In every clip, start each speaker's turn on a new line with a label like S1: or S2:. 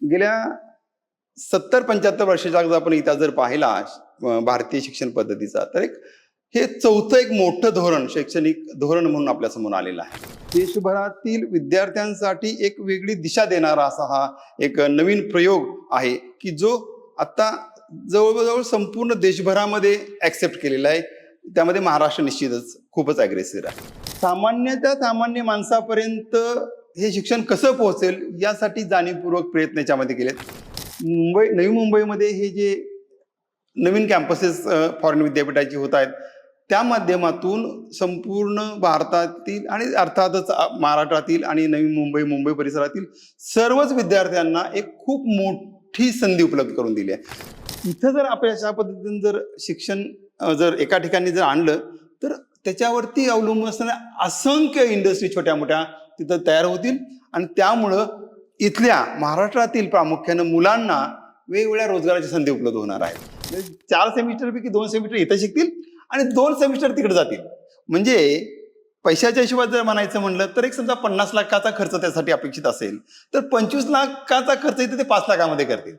S1: गेल्या 70-75 वर्षाच्या अगोदर आपण इतिहास जर पाहिला भारतीय शिक्षण पद्धतीचा, तर हे चौथं एक मोठं धोरण, शैक्षणिक धोरण म्हणून आपल्यासमोर आलेलं आहे. देशभरातील विद्यार्थ्यांसाठी एक वेगळी दिशा देणारा असा हा एक नवीन प्रयोग आहे, की जो आता जवळजवळ संपूर्ण देशभरामध्ये ॲक्सेप्ट केलेला आहे. त्यामध्ये महाराष्ट्र निश्चितच खूपच ॲग्रेसिव्ह आहे. सामान्यतः सामान्य माणसापर्यंत हे शिक्षण कसं पोहोचेल यासाठी जाणीवपूर्वक प्रयत्न याच्यामध्ये केलेत. नवी मुंबईमध्ये हे जे नवीन कॅम्पसेस फॉरेन विद्यापीठाची होत आहेत, त्या माध्यमातून संपूर्ण भारतातील आणि अर्थातच महाराष्ट्रातील आणि नवी मुंबई परिसरातील सर्वच विद्यार्थ्यांना एक खूप मोठी संधी उपलब्ध करून दिली आहे. इथं जर आपण अशा पद्धतीने जर शिक्षण जर एका ठिकाणी जर आणलं, तर त्याच्यावरती अवलंबून असणाऱ्या असंख्य इंडस्ट्री छोट्या मोठ्या तिथं तयार होतील आणि त्यामुळं इथल्या महाराष्ट्रातील प्रामुख्यानं मुलांना वेगवेगळ्या रोजगाराच्या संधी उपलब्ध होणार आहेत. 4 सेमिस्टरपैकी 2 सेमिस्टर इथं शिकतील आणि 2 सेमिस्टर तिकडे जातील. म्हणजे पैशाच्या हिशोबात जर म्हणायचं म्हणलं तर एक समजा 50 लाखाचा खर्च त्यासाठी अपेक्षित असेल, तर 25 लाखाचा खर्च इथे ते 5 लाखामध्ये करतील.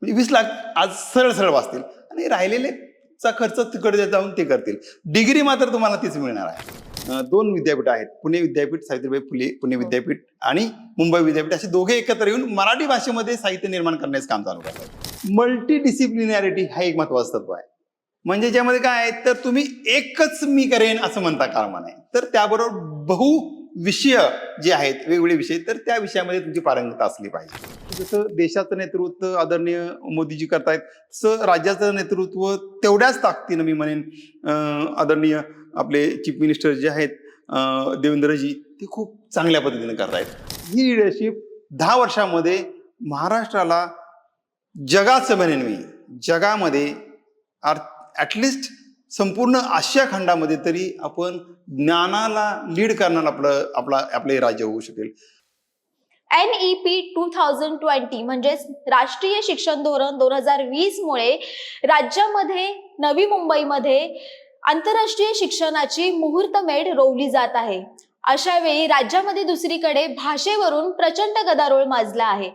S1: म्हणजे 20 लाख आज सरळ वाचतील आणि राहिलेलेचा खर्च तिकडे जाऊन ते करतील. डिग्री मात्र तुम्हाला तीच मिळणार आहे. 2 विद्यापीठ आहेत, पुणे विद्यापीठ, सावित्रीबाई फुले पुणे विद्यापीठ आणि मुंबई विद्यापीठ, असे दोघे एकत्र येऊन मराठी भाषेमध्ये साहित्य निर्माण करण्याचं काम चालू करतात. मल्टी डिसिप्लिनॅरिटी हा एक महत्त्वाचा तत्व आहे. म्हणजे ज्यामध्ये काय आहे, तर तुम्ही एकच मी करेन असं म्हणता कामा नये, तर त्याबरोबर बहु विषय जे आहेत, वेगवेगळे विषय, तर त्या विषयामध्ये तुमची पारंगतता असली पाहिजे. जसं देशाचं नेतृत्व आदरणीय मोदीजी करतायत, तसं राज्याचं नेतृत्व तेवढ्याच ताकदीनं मी म्हणेन आदरणीय आपले चीफ मिनिस्टर जे आहेत देवेंद्रजी, ते खूप चांगल्या पद्धतीने करतायत. ही लिडरशिप 10 वर्षामध्ये महाराष्ट्राला जगाचं म्हणेन मी, जगामध्ये ॲटलिस्ट संपूर्ण आशिया खंडामध्ये तरी आपण ज्ञानाला लीड करणारं आपले राज्य होऊ शकेल.
S2: NEP 2020 म्हणजेच राष्ट्रीय शिक्षण धोरण 2020 मुळे राज्यामध्ये नवी मुंबईमध्ये आंतरराष्ट्रीय शिक्षणाची मुहूर्तमेढ रोवली जात आहे. अशा वेळी राज्यामध्ये दुसरीकडे भाषेवरून प्रचंड गदारोळ माजला आहे.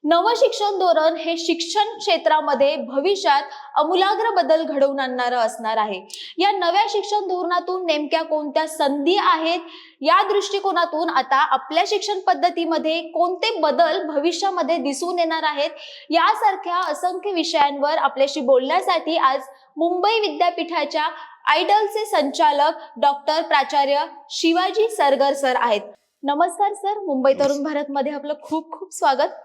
S2: नवं शिक्षण धोरण हे शिक्षण क्षेत्रामध्ये भविष्यात आमूलाग्र बदल घडवून आणणारं असणार आहे. या नव्या शिक्षण धोरणातून नेमक्या कोणत्या संधी आहेत, या दृष्टिकोनातून आता आपल्या शिक्षण पद्धतीमध्ये कोणते बदल भविष्यामध्ये दिसून येणार आहेत, यासारख्या असंख्य विषयांवर आपल्याशी बोलण्यासाठी आज मुंबई विद्यापीठाच्या आयडलचे संचालक डॉक्टर प्राचार्य शिवाजी सरगर सर आहेत. नमस्कार सर, मुंबई तरुण भारत मध्ये आपलं खूप खूप स्वागत.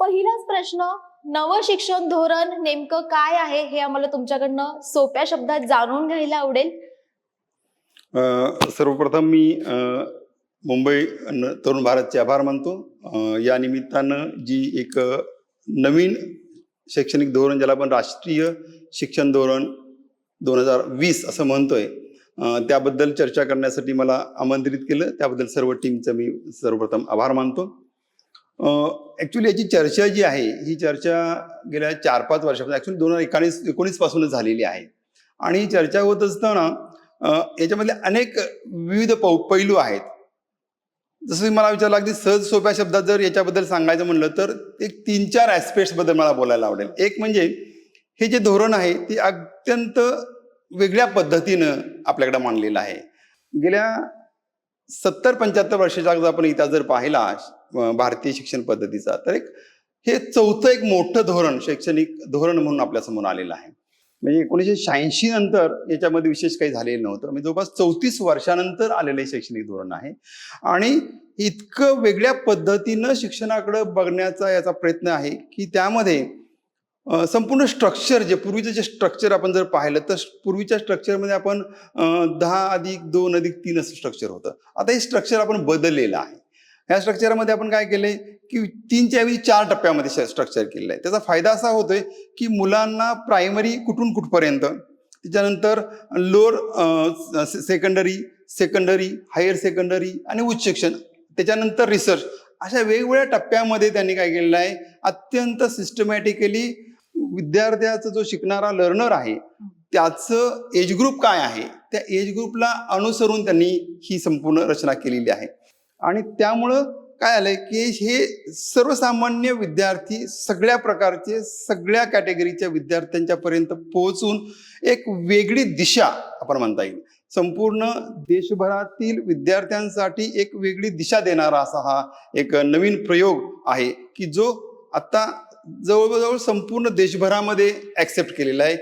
S2: पहिलाच प्रश्न, नवं शिक्षण धोरण नेमकं काय आहे हे आम्हाला तुमच्याकडनं सोप्या शब्दात जाणून घ्यायला आवडेल.
S1: सर्वप्रथम मी मुंबई तरुण भारतचे आभार मानतो. या निमित्तानं जी एक नवीन शैक्षणिक धोरण, ज्याला आपण राष्ट्रीय शिक्षण धोरण 2020 असं म्हणतोय, त्याबद्दल चर्चा करण्यासाठी मला आमंत्रित केलं, त्याबद्दल सर्व टीमचं मी सर्वप्रथम आभार मानतो. ॲक्च्युली याची चर्चा जी आहे, ही चर्चा गेल्या 4-5 वर्षापासून, ॲक्च्युली 2019 पासूनच झालेली आहे. आणि ही चर्चा होत असताना याच्यामधले अनेक विविध पैलू आहेत. जसं मला विचारलं, अगदी सहज सोप्या शब्दात जर याच्याबद्दल सांगायचं म्हणलं तर एक 3-4 ॲस्पेक्ट्स बद्दल मला बोलायला आवडेल. एक म्हणजे हे जे धोरण आहे ते अत्यंत वेगळ्या पद्धतीनं आपल्याकडे मांडलेलं आहे. गेल्या 70-75 वर्षाच्या अगोदर आपण इतिहास जर पाहिला भारतीय शिक्षण पद्धतीचा, तर हे चौथं एक मोठं धोरण, शैक्षणिक धोरण म्हणून आपल्यासमोर आलेलं आहे. म्हणजे 1986 नंतर याच्यामध्ये विशेष काही झालेलं नव्हतं. म्हणजे जवळपास 34 वर्षानंतर आलेलं हे शैक्षणिक धोरण आहे. आणि इतकं वेगळ्या पद्धतीनं शिक्षणाकडे बघण्याचा याचा प्रयत्न आहे की त्यामध्ये संपूर्ण स्ट्रक्चर, जे पूर्वीचं जे स्ट्रक्चर आपण जर पाहिलं, तर पूर्वीच्या स्ट्रक्चरमध्ये आपण 10+2+3 असं स्ट्रक्चर होतं. आता हे स्ट्रक्चर आपण बदललेलं आहे. ह्या स्ट्रक्चरमध्ये आपण काय केलंय की 3च्या ऐवजी 4 टप्प्यामध्ये स्ट्रक्चर केलेलं आहे. त्याचा फायदा असा होतोय की मुलांना प्रायमरी कुठून कुठपर्यंत, त्याच्यानंतर लोअर सेकंडरी, हायर सेकंडरी आणि उच्च शिक्षण, त्याच्यानंतर रिसर्च, अशा वेगवेगळ्या टप्प्यामध्ये त्यांनी काय केलेलं आहे, अत्यंत सिस्टमॅटिकली विद्यार्थ्याचा जो शिकणारा लर्नर आहे त्याचं एज ग्रुप काय आहे, त्या एज ग्रुपला अनुसरून त्यांनी ही संपूर्ण रचना केलेली आहे. आणि त्यामुळं काय आलंय की हे सर्वसामान्य विद्यार्थी सगळ्या प्रकारचे सगळ्या कॅटेगरीच्या विद्यार्थ्यांच्या पर्यंत पोहोचून एक वेगळी दिशा आपण म्हणता येईल, संपूर्ण देशभरातील विद्यार्थ्यांसाठी एक वेगळी दिशा देणारा असा हा एक नवीन प्रयोग आहे की जो आता जवळजवळ संपूर्ण देशभरामध्ये ऍक्सेप्ट केलेला आहे.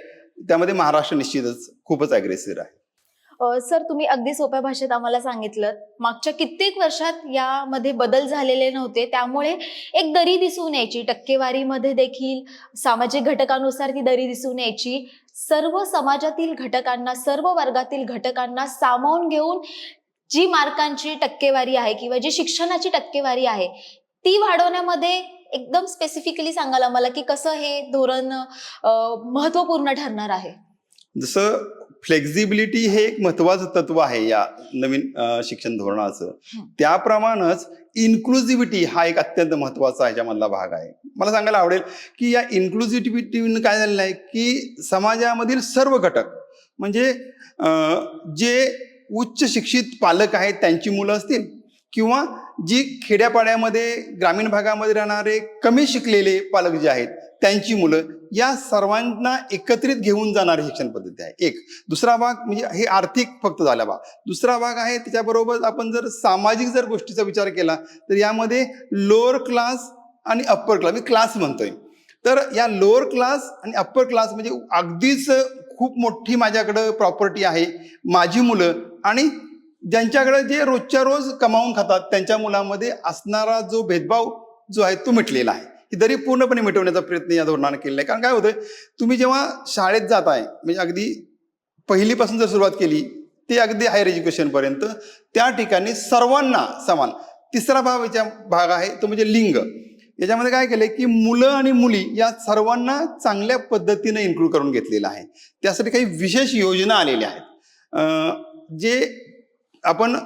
S1: त्यामध्ये महाराष्ट्र निश्चितच खूपच अग्रेसिव्ह आहे.
S2: सर, तुम्ही अगदी सोप्या भाषेत आम्हाला सांगितलं, मागच्या कित्येक वर्षात यामध्ये बदल झालेले नव्हते, त्यामुळे एक दरी दिसून यायची, टक्केवारीमध्ये देखील सामाजिक घटकानुसार ती दरी दिसून यायची. सर्व समाजातील घटकांना, सर्व वर्गातील घटकांना सामावून घेऊन जी मार्कांची टक्केवारी आहे किंवा जी शिक्षणाची टक्केवारी आहे ती वाढवण्यामध्ये एकदम स्पेसिफिकली सांगाल आम्हाला की कसं हे धोरण महत्वपूर्ण ठरणार आहे?
S1: जसं फ्लेक्झिबिलिटी हे एक महत्वाचं तत्व आहे या नवीन शिक्षण धोरणाचं, त्याप्रमाणेच इन्क्लुझिव्हिटी हा एक अत्यंत महत्वाचा ह्याच्यामधला भाग आहे. मला सांगायला आवडेल की या इन्क्लुझिव्हिटीने काय झालेलं आहे की समाजामधील सर्व घटक म्हणजे जे उच्च शिक्षित पालक आहेत त्यांची मुलं असतील किंवा जी खेड्यापाड्यामध्ये ग्रामीण भागामध्ये राहणारे कमी शिकलेले पालक जे आहेत त्यांची मुलं, या सर्वांना एकत्रित घेऊन जाणारी शिक्षण पद्धती आहे एक. दुसरा भाग म्हणजे हे आर्थिक फक्त झाला भाग. दुसरा भाग आहे त्याच्याबरोबर आपण जर सामाजिक जर गोष्टीचा विचार केला तर यामध्ये लोअर क्लास आणि अप्पर क्लास, मी क्लास म्हणतोय, तर या लोअर क्लास आणि अप्पर क्लास म्हणजे अगदीच खूप मोठी माझ्याकडं प्रॉपर्टी आहे, माझी मुलं आणि ज्यांच्याकडे जे रोजच्या रोज कमावून खातात त्यांच्या मुलांमध्ये असणारा जो भेदभाव जो आहे तो मिटलेला आहे. ही दरी पूर्णपणे मिटवण्याचा प्रयत्न या धोरणाने केलेला आहे. कारण काय होतंय, तुम्ही जेव्हा शाळेत जाताय म्हणजे अगदी पहिलीपासून जर सुरुवात केली ते अगदी हायर एज्युकेशन पर्यंत, त्या ठिकाणी सर्वांना समान. तिसरा भाग आहे तो म्हणजे लिंग. याच्यामध्ये काय केलंय की मुलं आणि मुली या सर्वांना चांगल्या पद्धतीने इन्क्लूड करून घेतलेलं आहे. त्यासाठी काही विशेष योजना आलेल्या आहेत, जे आपण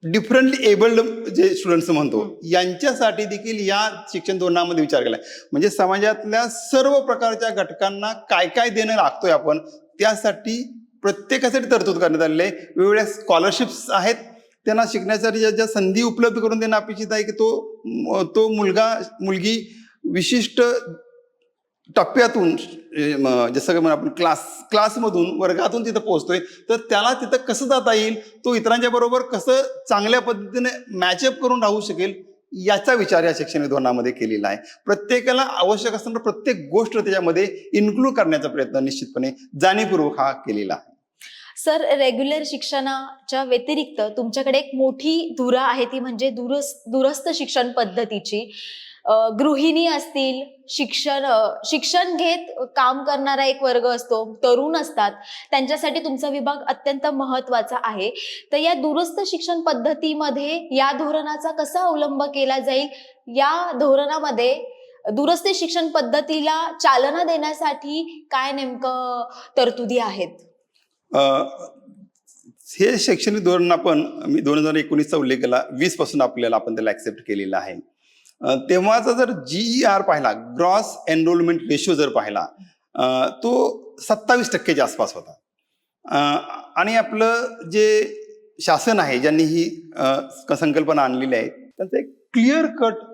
S1: डिफरंटली एबल्ड जे स्टुडंट्स म्हणतो यांच्यासाठी देखील या शिक्षण धोरणामध्ये विचार केलाय. म्हणजे समाजातल्या सर्व प्रकारच्या घटकांना काय काय देणं लागतोय आपण त्यासाठी प्रत्येकासाठी तरतूद करण्यात आलेली आहे. वेगवेगळ्या स्कॉलरशिप्स आहेत, त्यांना शिकण्यासाठी ज्या संधी उपलब्ध करून देणं अपेक्षित आहे की तो मुलगी विशिष्ट टप्प्यातून जसं आपण क्लासमधून वर्गातून तिथं पोहोचतोय तर त्याला तिथं कसं जाता येईल, तो इतरांच्या बरोबर कसं चांगल्या पद्धतीने मॅचअप करून राहू शकेल याचा विचार या शैक्षणिक धोरणामध्ये केलेला आहे. प्रत्येकाला आवश्यक असणारी प्रत्येक गोष्ट त्याच्यामध्ये इन्क्लूड करण्याचा प्रयत्न निश्चितपणे जाणीवपूर्वक हा केलेला आहे.
S2: सर, रेग्युलर शिक्षणाच्या व्यतिरिक्त तुमच्याकडे एक मोठी धुरा आहे, ती म्हणजे दूरस्थ शिक्षण पद्धतीची. गृहिणी असतील, शिक्षण घेत काम करणारा एक वर्ग असतो, तरुण असतात, त्यांच्यासाठी तुमचा विभाग अत्यंत महत्वाचा आहे. तर या दूरस्थ शिक्षण पद्धतीमध्ये या धोरणाचा कसा अवलंब केला जाईल? या धोरणामध्ये दूरस्थ शिक्षण पद्धतीला चालना देण्यासाठी काय नेमकं तरतुदी आहेत?
S1: हे शैक्षणिक धोरण मी 2019चा उल्लेख केला, 20 पासून आपण त्याला ऍक्सेप्ट केलेला आहे. तेव्हाचा जर GER पाहिला, ग्रॉस एनरोलमेंट रेशो जर पाहिला, तो 27% आसपास होता. आणि आपलं जे शासन आहे ज्यांनी ही संकल्पना आणलेली आहे त्यांचं एक क्लिअर कट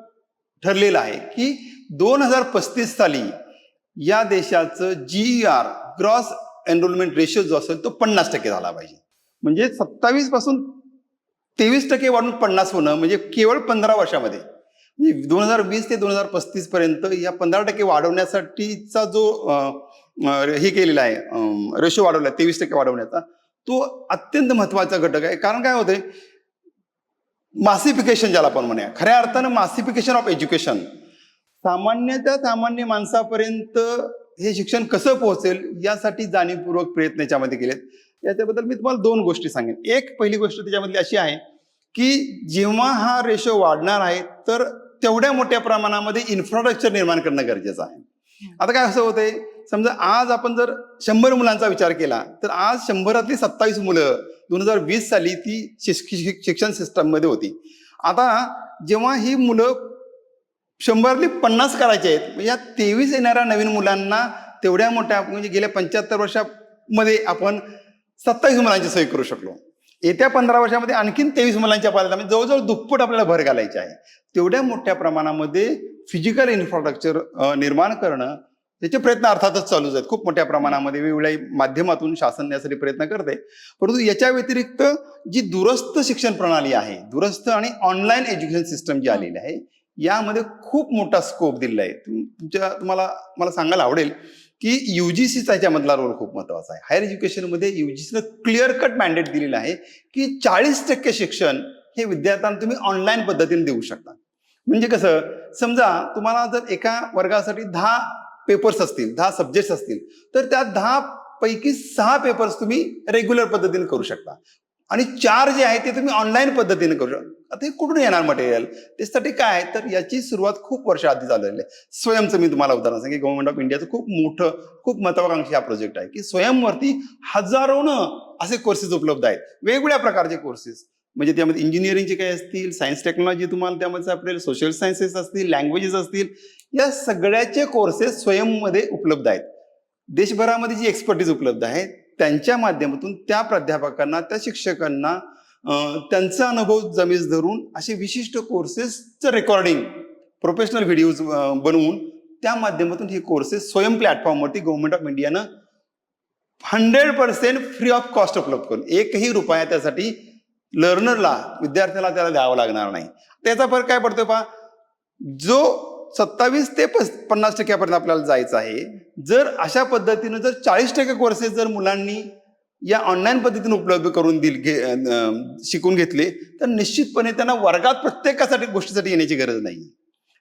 S1: ठरलेलं आहे की 2035 साली या देशाचं GER ग्रॉस एनरोलमेंट रेशो जो असेल तो 50% झाला पाहिजे. म्हणजे 27 पासून 23% वाढून 50 होणं म्हणजे केवळ 15 वर्षामध्ये, 2020 ते 2035 पर्यंत या 15% वाढवण्यासाठीचा जो हे केलेला आहे, रेशो वाढवला 23% वाढवण्याचा, तो अत्यंत महत्वाचा घटक आहे. कारण काय होतंय, मासिफिकेशन ज्याला आपण म्हणूया, खऱ्या अर्थानं मासिफिकेशन ऑफ एज्युकेशन, सामान्य माणसापर्यंत हे शिक्षण कसं पोहोचेल यासाठी जाणीवपूर्वक प्रयत्न याच्यामध्ये केलेत. याच्याबद्दल मी तुम्हाला 2 गोष्टी सांगेन. पहिली गोष्ट त्याच्यामधली अशी आहे की जेव्हा हा रेशो वाढणार आहे तर तेवढ्या मोठ्या प्रमाणामध्ये इन्फ्रास्ट्रक्चर निर्माण करणं गरजेचं आहे. आता काय असं होतंय, समजा आज आपण जर 100 मुलांचा विचार केला तर आज 100रातली 27 मुलं 2020 साली ती शिक्षण सिस्टम मध्ये होती. आता जेव्हा ही मुलं 100रातली 50 करायची आहेत, म्हणजे या 23 येणाऱ्या नवीन मुलांना तेवढ्या मोठ्या म्हणजे गेल्या 75 वर्षामध्ये आपण 27 मुलांची सोय करू शकलो. येत्या 15 वर्षामध्ये आणखीन 23 मुलांच्या पाल्यात म्हणजे जवळजवळ दुप्पट आपल्याला भर घालायची आहे. तेवढ्या मोठ्या प्रमाणामध्ये फिजिकल इन्फ्रास्ट्रक्चर निर्माण करणं त्याचे प्रयत्न अर्थातच चालूच आहेत. खूप मोठ्या प्रमाणामध्ये वेगवेगळ्या माध्यमातून शासन यासाठी प्रयत्न करते. परंतु याच्या व्यतिरिक्त जी दूरस्थ शिक्षण प्रणाली आहे, दूरस्थ आणि ऑनलाईन एज्युकेशन सिस्टम जी आलेली आहे, यामध्ये खूप मोठा स्कोप दिलेला आहे. मला सांगायला आवडेल की युजीसीचा याच्यामधला रोल खूप महत्वाचा आहे. हायर एज्युकेशनमध्ये युजीसीनं क्लिअर कट मॅन्डेट दिलेलं आहे की 40% शिक्षण हे विद्यार्थ्यांना तुम्ही ऑनलाईन पद्धतीने देऊ शकता. म्हणजे कसं, समजा तुम्हाला जर एका वर्गासाठी 10 पेपर्स असतील, 10 सब्जेक्ट्स असतील, तर त्या 10 पैकी 6 पेपर्स तुम्ही रेग्युलर पद्धतीने करू शकता आणि 4 जे आहे ते तुम्ही ऑनलाईन पद्धतीने करू शकता. आता हे कुठून येणार मटेरियल? त्यासाठी काय, तर याची सुरुवात खूप वर्ष आधी झालेली आहे. स्वयंचं मी तुम्हाला उदाहरण सांगेन, गव्हर्नमेंट ऑफ इंडियाचं खूप मोठं, खूप महत्वाकांक्षी हा प्रोजेक्ट आहे की स्वयंवरती हजारोनं असे कोर्सेस उपलब्ध आहेत, वेगवेगळ्या प्रकारचे कोर्सेस. म्हणजे त्यामध्ये इंजिनिअरिंगचे काही असतील, सायन्स टेक्नॉलॉजी तुम्हाला त्यामध्ये सापडेल, सोशल सायन्सेस असतील, लँग्वेजेस असतील, या सगळ्याचे कोर्सेस स्वयंमध्ये उपलब्ध आहेत. देशभरामध्ये जी एक्सपर्टीज उपलब्ध आहे त्यांच्या माध्यमातून त्या प्राध्यापकांना, त्या शिक्षकांना त्यांचा अनुभव जमेस धरून असे विशिष्ट कोर्सेसचं रेकॉर्डिंग, प्रोफेशनल व्हिडिओज बनवून त्या माध्यमातून हे कोर्सेस स्वयं प्लॅटफॉर्मवरती गव्हर्नमेंट ऑफ इंडियानं 100% फ्री ऑफ कॉस्ट उपलब्ध करून, एकही रुपया त्यासाठी लर्नरला, विद्यार्थ्याला त्याला द्यावं लागणार नाही. त्याचा फरक काय पडतोय पहा, जो 27 ते 50% आपल्याला जायचं आहे, जर अशा पद्धतीनं जर 40% कोर्सेस जर मुलांनी या ऑनलाईन पद्धतीने उपलब्ध करून शिकून घेतले, तर निश्चितपणे त्यांना वर्गात प्रत्येकासाठी गोष्टीसाठी येण्याची गरज नाही.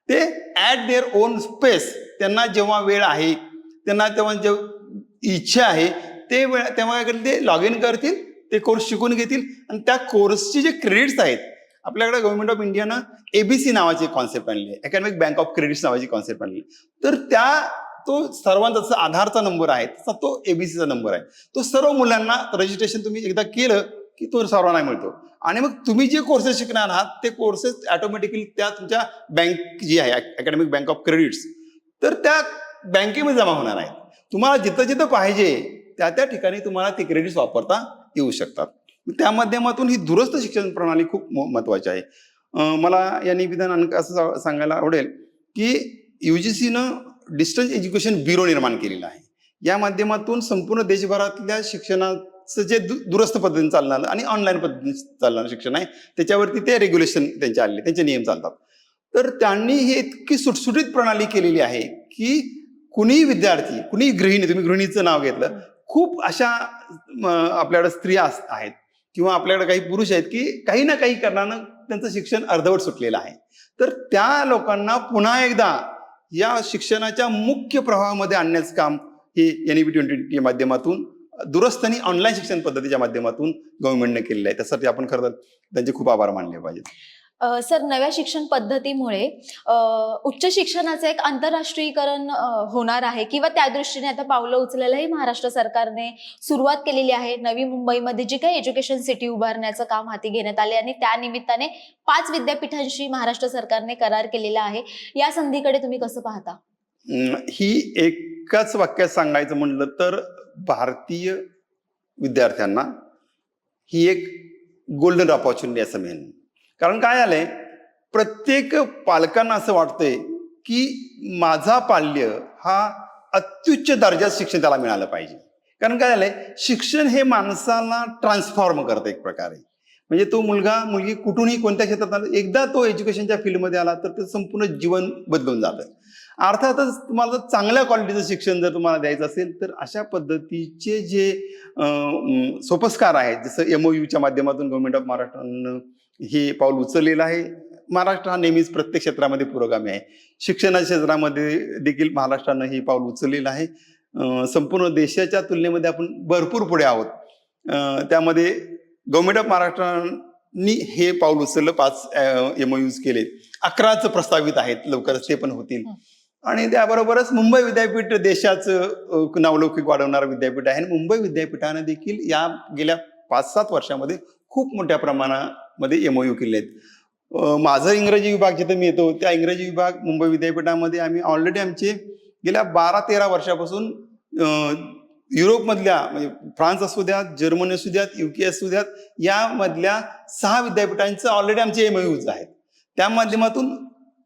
S1: ते ॲट देअर ओन स्पेस, त्यांना जेव्हा वेळ आहे, त्यांना तेव्हा जेव्हा इच्छा आहे तेव्हा ते लॉग इन करतील, ते कोर्स शिकून घेतील आणि त्या कोर्सचे जे क्रेडिट्स आहेत, आपल्याकडे गव्हर्नमेंट ऑफ इंडियानं एबीसी नावाची कॉन्सेप्ट आणली आहे, अकॅडमिक बँक ऑफ क्रेडिट्स नावाची कॉन्सेप्ट आणली. तर तो सर्वांचा जसा आधारचा नंबर आहे तसा तो एबीसीचा नंबर आहे. तो सर्व मुलांना रजिस्ट्रेशन तुम्ही एकदा केलं की तो सर्वांना मिळतो आणि मग तुम्ही जे कोर्सेस शिकणार आहात ते कोर्सेस ऑटोमॅटिकली त्या तुमच्या बँक जी आहे अकॅडमिक बँक ऑफ क्रेडिट्स, तर त्या बँकेमध्ये जमा होणार आहेत. तुम्हाला जिथं जिथं पाहिजे त्या ठिकाणी तुम्हाला ते क्रेडिट्स वापरता येऊ शकतात. त्या माध्यमातून ही दूरस्थ शिक्षण प्रणाली खूप महत्वाची आहे. मला या निमित्तानं असं सांगायला आवडेल की युजीसीनं डिस्टन्स एज्युकेशन ब्युरो निर्माण केलेला आहे. या माध्यमातून संपूर्ण देशभरातल्या शिक्षणाचं जे दूरस्थ पद्धतीने चालणारं आणि ऑनलाईन पद्धतीने चालणारं शिक्षण आहे त्याच्यावरती ते रेग्युलेशन त्यांचे आलेले, त्यांचे नियम चालतात. तर त्यांनी ही इतकी सुटसुटीत प्रणाली केलेली आहे की कुणीही विद्यार्थी, कुणीही गृहिणी, तुम्ही गृहिणीचं नाव घेतलं, खूप अशा आपल्याकडे स्त्रिया आहेत किंवा आपल्याकडे काही पुरुष आहेत की काही ना काही कारणानं त्यांचं शिक्षण अर्धवट सुटलेलं आहे. तर त्या लोकांना पुन्हा एकदा या शिक्षणाच्या मुख्य प्रवाहामध्ये आणण्याचं काम हे NEP 2020 माध्यमातून, दूरस्थ आणि ऑनलाईन शिक्षण पद्धतीच्या माध्यमातून गव्हर्नमेंटने केलेलं आहे. त्यासाठी आपण खरं तर त्यांचे खूप आभार मानले पाहिजेत.
S2: सर, नव्या शिक्षण पद्धतीमुळे उच्च शिक्षणाचं एक आंतरराष्ट्रीयकरण होणार आहे किंवा त्या दृष्टीने आता पावलं उचलायलाही महाराष्ट्र सरकारने सुरुवात केलेली आहे. नवी मुंबईमध्ये जी काही एज्युकेशन सिटी उभारण्याचं काम हाती घेण्यात आले आणि त्या निमित्ताने 5 विद्यापीठांशी महाराष्ट्र सरकारने करार केलेला आहे. या संधीकडे तुम्ही कसं पाहता?
S1: ही एकाच वाक्यात सांगायचं म्हणलं तर भारतीय विद्यार्थ्यांना ही एक गोल्डन ऑपॉर्च्युनिटी असं म्हणेन. कारण काय झालंय, प्रत्येक पालकांना असं वाटतंय की माझा पाल्य हा अत्युच्च दर्जाचं शिक्षण त्याला मिळालं पाहिजे. कारण काय झालंय, शिक्षण हे माणसाला ट्रान्सफॉर्म करतं एक प्रकारे. म्हणजे तो मुलगा मुलगी कुठूनही कोणत्या क्षेत्रात आला, एकदा तो एज्युकेशनच्या फील्डमध्ये आला तर ते संपूर्ण जीवन बदलून जातं. अर्थातच तुम्हाला जर चांगल्या क्वालिटीचं शिक्षण जर तुम्हाला द्यायचं असेल तर अशा पद्धतीचे जे सोपस्कार आहेत, जसं MOUच्या माध्यमातून गव्हर्नमेंट ऑफ महाराष्ट्रानं हे पाऊल उचललेलं आहे. महाराष्ट्र हा नेहमीच प्रत्येक क्षेत्रामध्ये पुरोगामी आहे. शिक्षणाच्या क्षेत्रामध्ये देखील महाराष्ट्रानं हे पाऊल उचललेलं आहे. संपूर्ण देशाच्या तुलनेमध्ये आपण भरपूर पुढे आहोत. त्यामध्ये गव्हर्नमेंट ऑफ महाराष्ट्राने हे पाऊल उचललं, 5 MOUs केले, 11च प्रस्तावित आहेत, लवकरच ते पण होतील. आणि त्याबरोबरच मुंबई विद्यापीठ देशाचं नावलौकिक वाढवणारं विद्यापीठ आहे आणि मुंबई विद्यापीठाने देखील या गेल्या 5-7 वर्षामध्ये खूप मोठ्या प्रमाणामध्ये MOU केले आहेत. माझं इंग्रजी विभाग जिथे मी येतो त्या इंग्रजी विभाग मुंबई विद्यापीठामध्ये आम्ही ऑलरेडी आमचे गेल्या 12-13 वर्षापासून युरोपमधल्या म्हणजे फ्रान्स असू द्यात, जर्मनी असू द्यात, UK असू द्यात, यामधल्या 6 विद्यापीठांचं ऑलरेडी आमचे MOUs आहेत. त्या माध्यमातून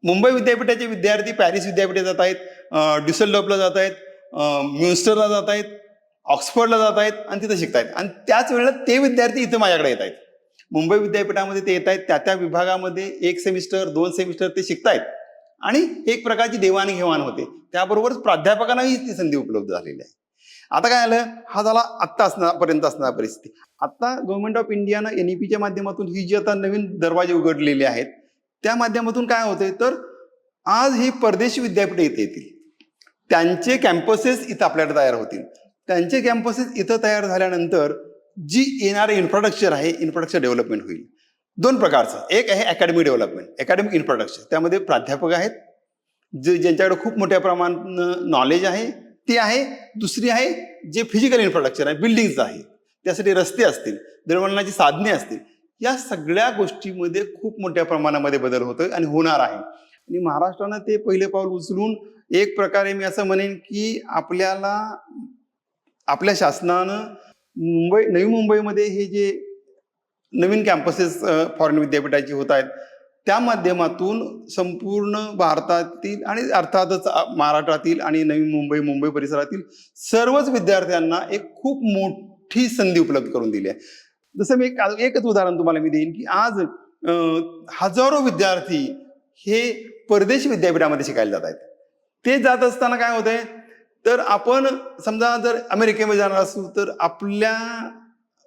S1: मुंबई विद्यापीठाचे विद्यार्थी पॅरिस विद्यापीठात जात आहेत, ड्युसेलडॉर्फला जात आहेत, म्युन्स्टरला जात आहेत, ऑक्सफर्डला जात आहेत आणि तिथे शिकतायत. आणि त्याच वेळेला ते विद्यार्थी इथं माझ्याकडे येत आहेत. मुंबई विद्यापीठामध्ये ते येत आहेत, त्या विभागामध्ये 1 सेमिस्टर 2 सेमिस्टर ते शिकतायत आणि एक प्रकारची देवाणघेवाण होते. त्याबरोबरच प्राध्यापकांनाही ती संधी उपलब्ध झालेली आहे. आता काय झालं, हा झाला आत्ता पर्यंत असणारी परिस्थिती. आता गव्हर्नमेंट ऑफ इंडियानं NEPच्या माध्यमातून ही जी आता नवीन दरवाजे उघडलेले आहेत, त्या माध्यमातून काय होते तर आज ही परदेशी विद्यापीठे इथे येतील, त्यांचे कॅम्पसेस इथं आपल्याकडे तयार होतील. त्यांचे कॅम्पसेस इथं तयार झाल्यानंतर जी येणारे इन्फ्रास्ट्रक्चर आहे, इन्फ्रास्ट्रक्चर डेव्हलपमेंट होईल 2 प्रकारचं. एक आहे अकॅडमिक डेव्हलपमेंट, अकॅडमिक इन्फ्रास्ट्रक्चर. त्यामध्ये प्राध्यापक आहेत ज्यांच्याकडे खूप मोठ्या प्रमाणात नॉलेज आहे ते आहे. दुसरी आहे जे फिजिकल इन्फ्रास्ट्रक्चर आहे, बिल्डिंग्स आहे, त्यासाठी रस्ते असतील, दळणवळणाची साधने असतील, या सगळ्या गोष्टीमध्ये खूप मोठ्या प्रमाणामध्ये बदल होतोय आणि होणार आहे. आणि महाराष्ट्रानं ते पहिले पाऊल उचलून एक प्रकारे मी असं म्हणेन की आपल्या शासनानं नवी मुंबईमध्ये हे जे नवीन कॅम्पसेस फॉरेन विद्यापीठाची होत आहेत, त्या माध्यमातून संपूर्ण भारतातील आणि अर्थातच महाराष्ट्रातील आणि नवी मुंबई परिसरातील सर्वच विद्यार्थ्यांना एक खूप मोठी संधी उपलब्ध करून दिली आहे. जसं मी एकच उदाहरण तुम्हाला मी देईन की आज हजारो विद्यार्थी हे परदेशी विद्यापीठामध्ये शिकायला जात आहेत. ते जात असताना काय होतंय तर आपण समजा जर अमेरिकेमध्ये जाणार असू तर आपल्या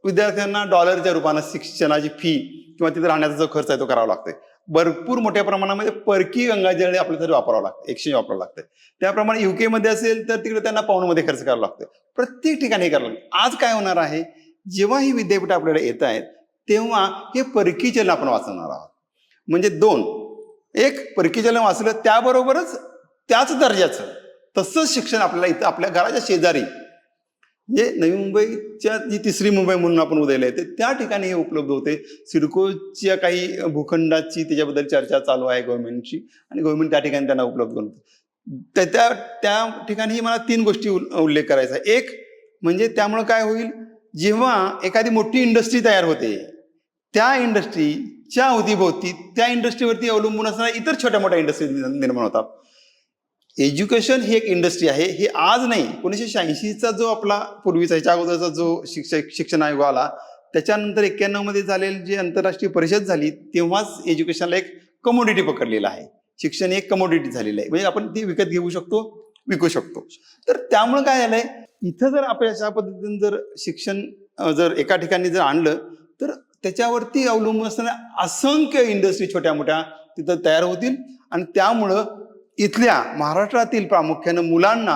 S1: विद्यार्थ्यांना डॉलरच्या रूपानं शिक्षणाची फी किंवा तिथे राहण्याचा जो खर्च आहे तो करावा लागतोय. भरपूर मोठ्या प्रमाणामध्ये परकी गंगाजळ आपल्यासाठी वापरावं लागतं, एक्सचेंज वापरावं लागतं. त्याप्रमाणे UK मध्ये असेल तर तिकडे त्यांना पाऊंडमध्ये खर्च करावा लागतो. प्रत्येक ठिकाणी हे करावं लागतं. आज काय होणार आहे, जेव्हा ही विद्यापीठ आपल्याकडे येत आहेत तेव्हा हे परकी चलन आपण वाचवणार आहोत. म्हणजे 2, एक परकी चलन वाचलं, त्याबरोबरच त्याच दर्जाचं तसंच शिक्षण आपल्याला इथं आपल्या घराच्या शेजारी म्हणजे नवी मुंबईच्या जी 3री मुंबई म्हणून आपण उदयाला येते त्या ठिकाणी हे उपलब्ध होते. सिडकोच्या काही भूखंडाची त्याच्याबद्दल चर्चा चालू आहे गव्हर्नमेंटची आणि गव्हर्नमेंट त्या ठिकाणी त्यांना उपलब्ध करून त्या ठिकाणी मला 3 गोष्टी उल्लेख करायचा आहे. एक म्हणजे त्यामुळे काय होईल, जेव्हा एखादी मोठी इंडस्ट्री तयार होते त्या इंडस्ट्रीच्या अवतीभोवती त्या इंडस्ट्रीवरती अवलंबून असणाऱ्या इतर छोट्या मोठ्या इंडस्ट्री निर्माण होतात. एज्युकेशन ही एक इंडस्ट्री आहे, हे आज नाही. 1986चा जो आपला पूर्वीचा ह्याच्या अगोदरचा जो शिक्षण आयोग आला त्याच्यानंतर 91 मध्ये झालेली जी आंतरराष्ट्रीय परिषद झाली तेव्हाच एज्युकेशनला एक कमोडिटी पकडलेला आहे. शिक्षण एक कमोडिटी झालेलं आहे, म्हणजे आपण ती विकत घेऊ शकतो, विकू शकतो. तर त्यामुळे काय झालंय, इथं जर आपण अशा पद्धतीने जर शिक्षण जर एका ठिकाणी जर आणलं तर त्याच्यावरती अवलंबून असणाऱ्या असंख्य इंडस्ट्री छोट्या मोठ्या तिथं तयार होतील आणि त्यामुळं इथल्या महाराष्ट्रातील प्रामुख्यानं मुलांना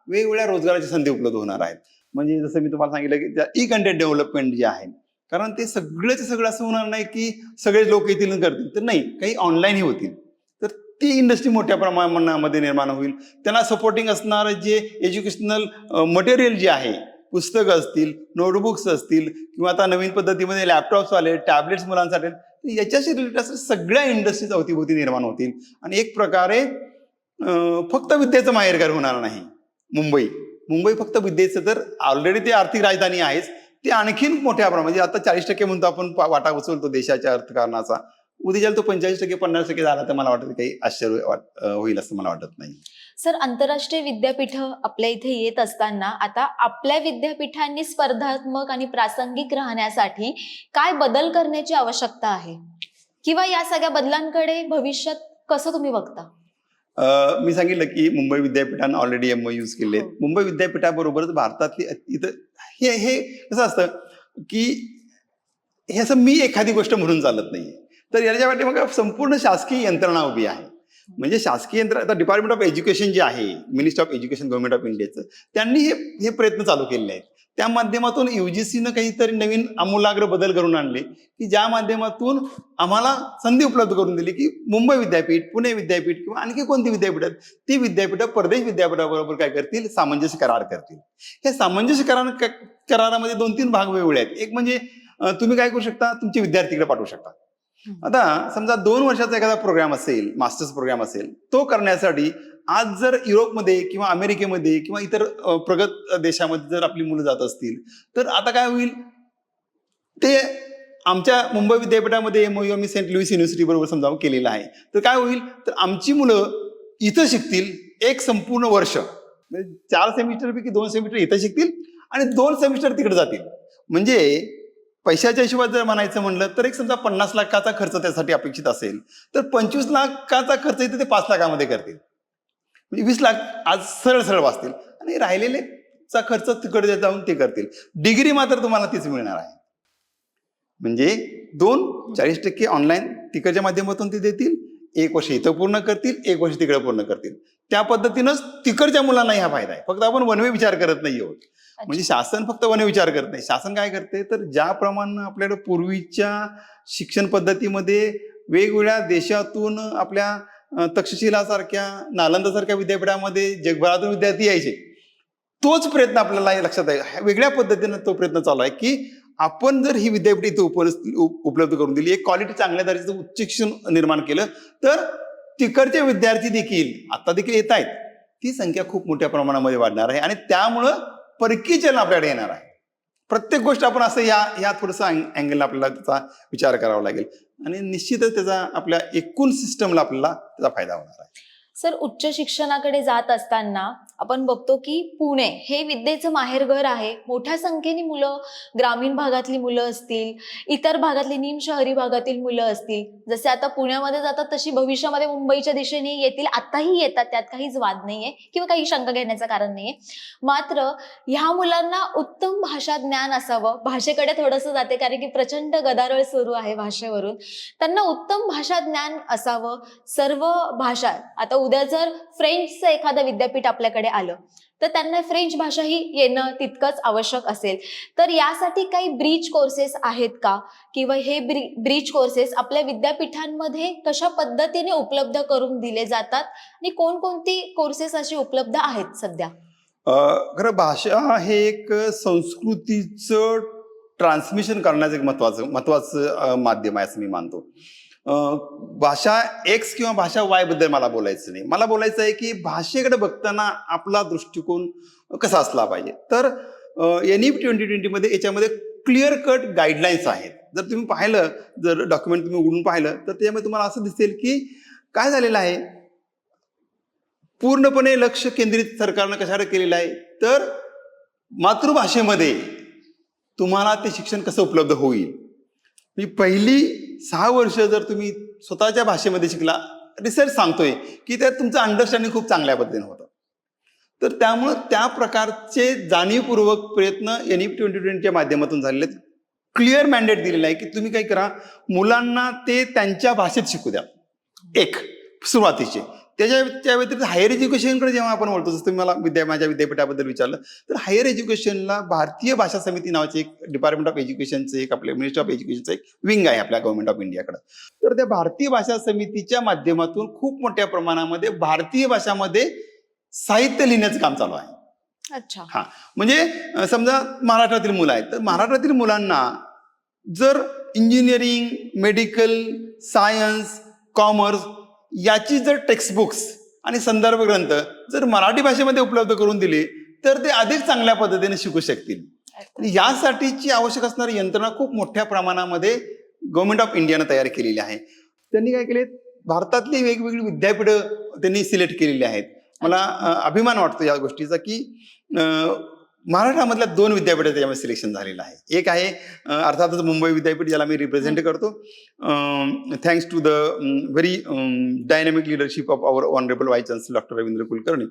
S1: वेगवेगळ्या रोजगाराची संधी उपलब्ध होणार आहेत. म्हणजे जसं मी तुम्हाला सांगितलं की त्या कंटेंट डेव्हलपमेंट जे आहे, कारण ते सगळंच सगळं असं होणार नाही की सगळे लोक येतील आणि करतील, तर नाही, काही ऑनलाईनही होतील. तर ती इंडस्ट्री मोठ्या प्रमाणामध्ये निर्माण होईल. त्यांना सपोर्टिंग असणारं जे एज्युकेशनल मटेरियल जे आहे, पुस्तकं असतील, नोटबुक्स असतील किंवा आता नवीन पद्धतीमध्ये लॅपटॉप्स आले, टॅबलेट्स मुलांसाठी, याच्याशी रिलेटेड असं सगळ्या इंडस्ट्रीज अवतीभोवती निर्माण होतील आणि एक प्रकारे फक्त विद्येचं माहेरघर होणार नाही मुंबई फक्त विद्येचं, तर ऑलरेडी ते आर्थिक राजधानी आहेच, ते आणखीन मोठ्या प्रमाणात म्हणजे आता 40% म्हणतो आपण वाटा उचलतो देशाच्या अर्थकारणाचा, उद्याला तो 45% 50% झाला तर मला वाटतं काही आश्चर्य होईल असं मला वाटत नाही.
S2: सर, आंतरराष्ट्रीय विद्यापीठ आपल्या इथे येत असताना आता आपल्या विद्यापीठांनी स्पर्धात्मक आणि प्रासंगिक राहण्यासाठी काय बदल करण्याची आवश्यकता आहे किंवा या सगळ्या बदलांकडे भविष्यात कसं तुम्ही बघता?
S1: मी सांगितलं की मुंबई विद्यापीठानं ऑलरेडी MOUs केले. मुंबई विद्यापीठाबरोबरच भारतातली इथं हे कसं असतं की हे असं मी एखादी गोष्ट म्हणून चालत नाही, तर याच्या पाठीमागे संपूर्ण शासकीय यंत्रणा उभी आहे. म्हणजे शासकीय यंत्रणा, आता डिपार्टमेंट ऑफ एज्युकेशन जे आहे, ministry of education government of इंडियाचं, त्यांनी हे प्रयत्न चालू केलेले आहेत. त्या माध्यमातून UGCनं काहीतरी नवीन आमूलाग्र बदल करून आणले की ज्या माध्यमातून आम्हाला संधी उपलब्ध करून दिली की मुंबई विद्यापीठ, पुणे विद्यापीठ किंवा आणखी कोणती विद्यापीठ आहेत ती विद्यापीठं परदेश विद्यापीठाबरोबर काय करतील, सामंजस्य करार करतील. हे सामंजस्य करारामध्ये 2-3 भाग वेगळे आहेत. एक म्हणजे तुम्ही काय करू शकता, तुमचे विद्यार्थीकडे पाठवू शकता. आता समजा 2 वर्षाचा एखादा प्रोग्राम असेल, मास्टर्स प्रोग्राम असेल, तो करण्यासाठी आज जर युरोपमध्ये किंवा अमेरिकेमध्ये किंवा इतर प्रगत देशामध्ये जर आपली मुलं जात असतील तर आता काय होईल, ते आमच्या मुंबई विद्यापीठामध्ये MOU आम्ही सेंट लुईस युनिव्हर्सिटी बरोबर समजा केलेला आहे. तर काय होईल, तर आमची मुलं इथं शिकतील एक संपूर्ण वर्ष, म्हणजे 4 सेमिस्टरपैकी 2 सेमिस्टर इथं शिकतील आणि 2 सेमिस्टर तिकडे जातील. म्हणजे पैशाच्या हिशोबात जर म्हणायचं म्हणलं तर एक समजा 50 लाखाचा खर्च त्यासाठी अपेक्षित असेल तर 25 लाखाचा खर्च इथे ते 5 लाखामध्ये करतील. म्हणजे 20 लाख आज सरळ सरळ वाचतील आणि राहिलेलेचा खर्च तिकडे जाऊन ते करतील. डिग्री मात्र तुम्हाला तीच मिळणार आहे. म्हणजे 40% ऑनलाईन तिकडच्या माध्यमातून ते देतील, 1 वर्ष इथं पूर्ण करतील, 1 वर्ष तिकडे पूर्ण करतील. त्या पद्धतीनंच तिकडच्या मुलांना हा फायदा आहे. फक्त आपण वनवे विचार करत नाही आहोत. म्हणजे शासन फक्त वनवे विचार करत नाही. शासन काय करते, तर ज्याप्रमाणे आपल्याला पूर्वीच्या शिक्षण पद्धतीमध्ये वेगवेगळ्या देशातून आपल्या तक्षशिलासारख्या नालंदासारख्या विद्यापीठामध्ये जगभरातून विद्यार्थी यायचे, तोच प्रयत्न आपल्याला लक्षात आहे. वेगळ्या पद्धतीनं तो प्रयत्न चालू आहे की आपण जर ही विद्यापीठ इथं उपलब्ध करून दिली, एक क्वालिटी चांगल्या दर्जाचं उच्च शिक्षण निर्माण केलं, तर तिकडचे विद्यार्थी देखील आता देखील येत आहेत, ती संख्या खूप मोठ्या प्रमाणामध्ये वाढणार आहे आणि त्यामुळं परकीय चलन आपल्याकडे येणार आहे. प्रत्येक गोष्ट आपण असं या थोडंसं अँगलला आपल्याला त्याचा विचार करावा लागेल आणि निश्चितच त्याचा आपल्या एकूण सिस्टमला आपल्याला त्याचा फायदा होणार आहे.
S2: सर, उच्च शिक्षणाकडे जात असताना आपण बघतो की पुणे हे विद्येचं माहेरघर आहे. मोठ्या संख्येने मुलं, ग्रामीण भागातली मुलं असतील, इतर भागातली निम शहरी भागातील मुलं असतील, जसे आता पुण्यामध्ये जातात तशी भविष्यामध्ये मुंबईच्या दिशेने येतील, आताही येतात, त्यात काहीच वाद नाहीये किंवा काही शंका घेण्याचं कारण नाहीये. मात्र ह्या मुलांना उत्तम भाषा ज्ञान असावं. भाषेकडे थोडंसं जाते कारण की प्रचंड गदारोळ सुरू आहे भाषेवरून. त्यांना उत्तम भाषा ज्ञान असावं. सर्व भाषा, आता उद्या जर फ्रेंचचं एखादं विद्यापीठ आपल्याकडे आलं तर त्यांना फ्रेंच भाषा ही येणं तितकंच आवश्यक असेल. तर यासाठी काही ब्रिज कोर्सेस आहेत का, किंवा हे ब्रिज कोर्सेस आपल्या विद्यापीठांमध्ये कशा पद्धतीने उपलब्ध करून दिले जातात आणि कोणकोणती कोर्सेस अशी उपलब्ध आहेत सध्या?
S1: खरं भाषा हे एक संस्कृतीचं ट्रान्समिशन करण्याचं एक महत्वाचं माध्यम आहे असं मी मानतो. भाषा X किंवा भाषा Y बद्दल मला बोलायचं नाही. मला बोलायचं आहे की भाषेकडे बघताना आपला दृष्टिकोन कसा असला पाहिजे. तर NEP 2020 मध्ये याच्यामध्ये क्लिअर कट गाईडलाईन्स आहेत. जर तुम्ही पाहिलं, जर डॉक्युमेंट तुम्ही उघडून पाहिलं तर त्याच्यामध्ये तुम्हाला असं दिसेल की काय झालेलं आहे, पूर्णपणे लक्ष केंद्रित सरकारनं कशावर केलेलं आहे, तर मातृभाषेमध्ये तुम्हाला ते शिक्षण कसं उपलब्ध होईल. मी पहिली 6 वर्ष जर तुम्ही स्वतःच्या भाषेमध्ये शिकला, रिसर्च सांगतोय की त्यात तुमचं अंडरस्टँडिंग खूप चांगल्या पद्धतीने होतं. तर त्यामुळं त्या प्रकारचे जाणीवपूर्वक प्रयत्न NEP 2020च्या माध्यमातून झालेले आहेत. क्लिअर मॅन्डेट दिलेलं आहे की तुम्ही काय करा, मुलांना ते त्यांच्या भाषेत शिकू द्या एक सुरुवातीचे. त्या व्यतिरिक्त हायर एज्युकेशनकडे जेव्हा आपण बोलतो, जसं तुम्ही मला माझ्या विद्यापीठाबद्दल विचारलं, तर हायर एज्युकेशनला भारतीय भाषा समिती नावाचे एक डिपार्टमेंट ऑफ एज्युकेशनचं एक आपल्या मिनिस्ट्री ऑफ एज्युकेशनचं एक विंग आहे आपल्या गव्हर्नमेंट ऑफ इंडियाकडं. तर त्या भारतीय भाषा समितीच्या माध्यमातून खूप मोठ्या प्रमाणामध्ये भारतीय भाषामध्ये साहित्य लिहिण्याचं काम चालू आहे.
S2: अच्छा.
S1: हा, म्हणजे समजा महाराष्ट्रातील मुलं आहेत, तर महाराष्ट्रातील मुलांना जर इंजिनिअरिंग, मेडिकल, सायन्स, कॉमर्स याची जर टेक्स्टबुक्स आणि संदर्भ ग्रंथ जर मराठी भाषेमध्ये उपलब्ध करून दिले तर ते अधिक चांगल्या पद्धतीने शिकू शकतील. यासाठीची आवश्यक असणारी यंत्रणा खूप मोठ्या प्रमाणामध्ये गव्हर्नमेंट ऑफ इंडियानं तयार केलेली आहे. त्यांनी काय केले, भारतातली वेगवेगळी विद्यापीठं त्यांनी सिलेक्ट केलेली आहेत. मला अभिमान वाटतो या गोष्टीचा की महाराष्ट्रामधल्या 2 विद्यापीठात त्याच्यामध्ये सिलेक्शन झालेलं आहे. एक आहे अर्थातच मुंबई विद्यापीठ, ज्याला मी रिप्रेझेंट करतो, thanks to the very dynamic leadership of our honourable vice chancellor doctor Ravindra Kulkarni.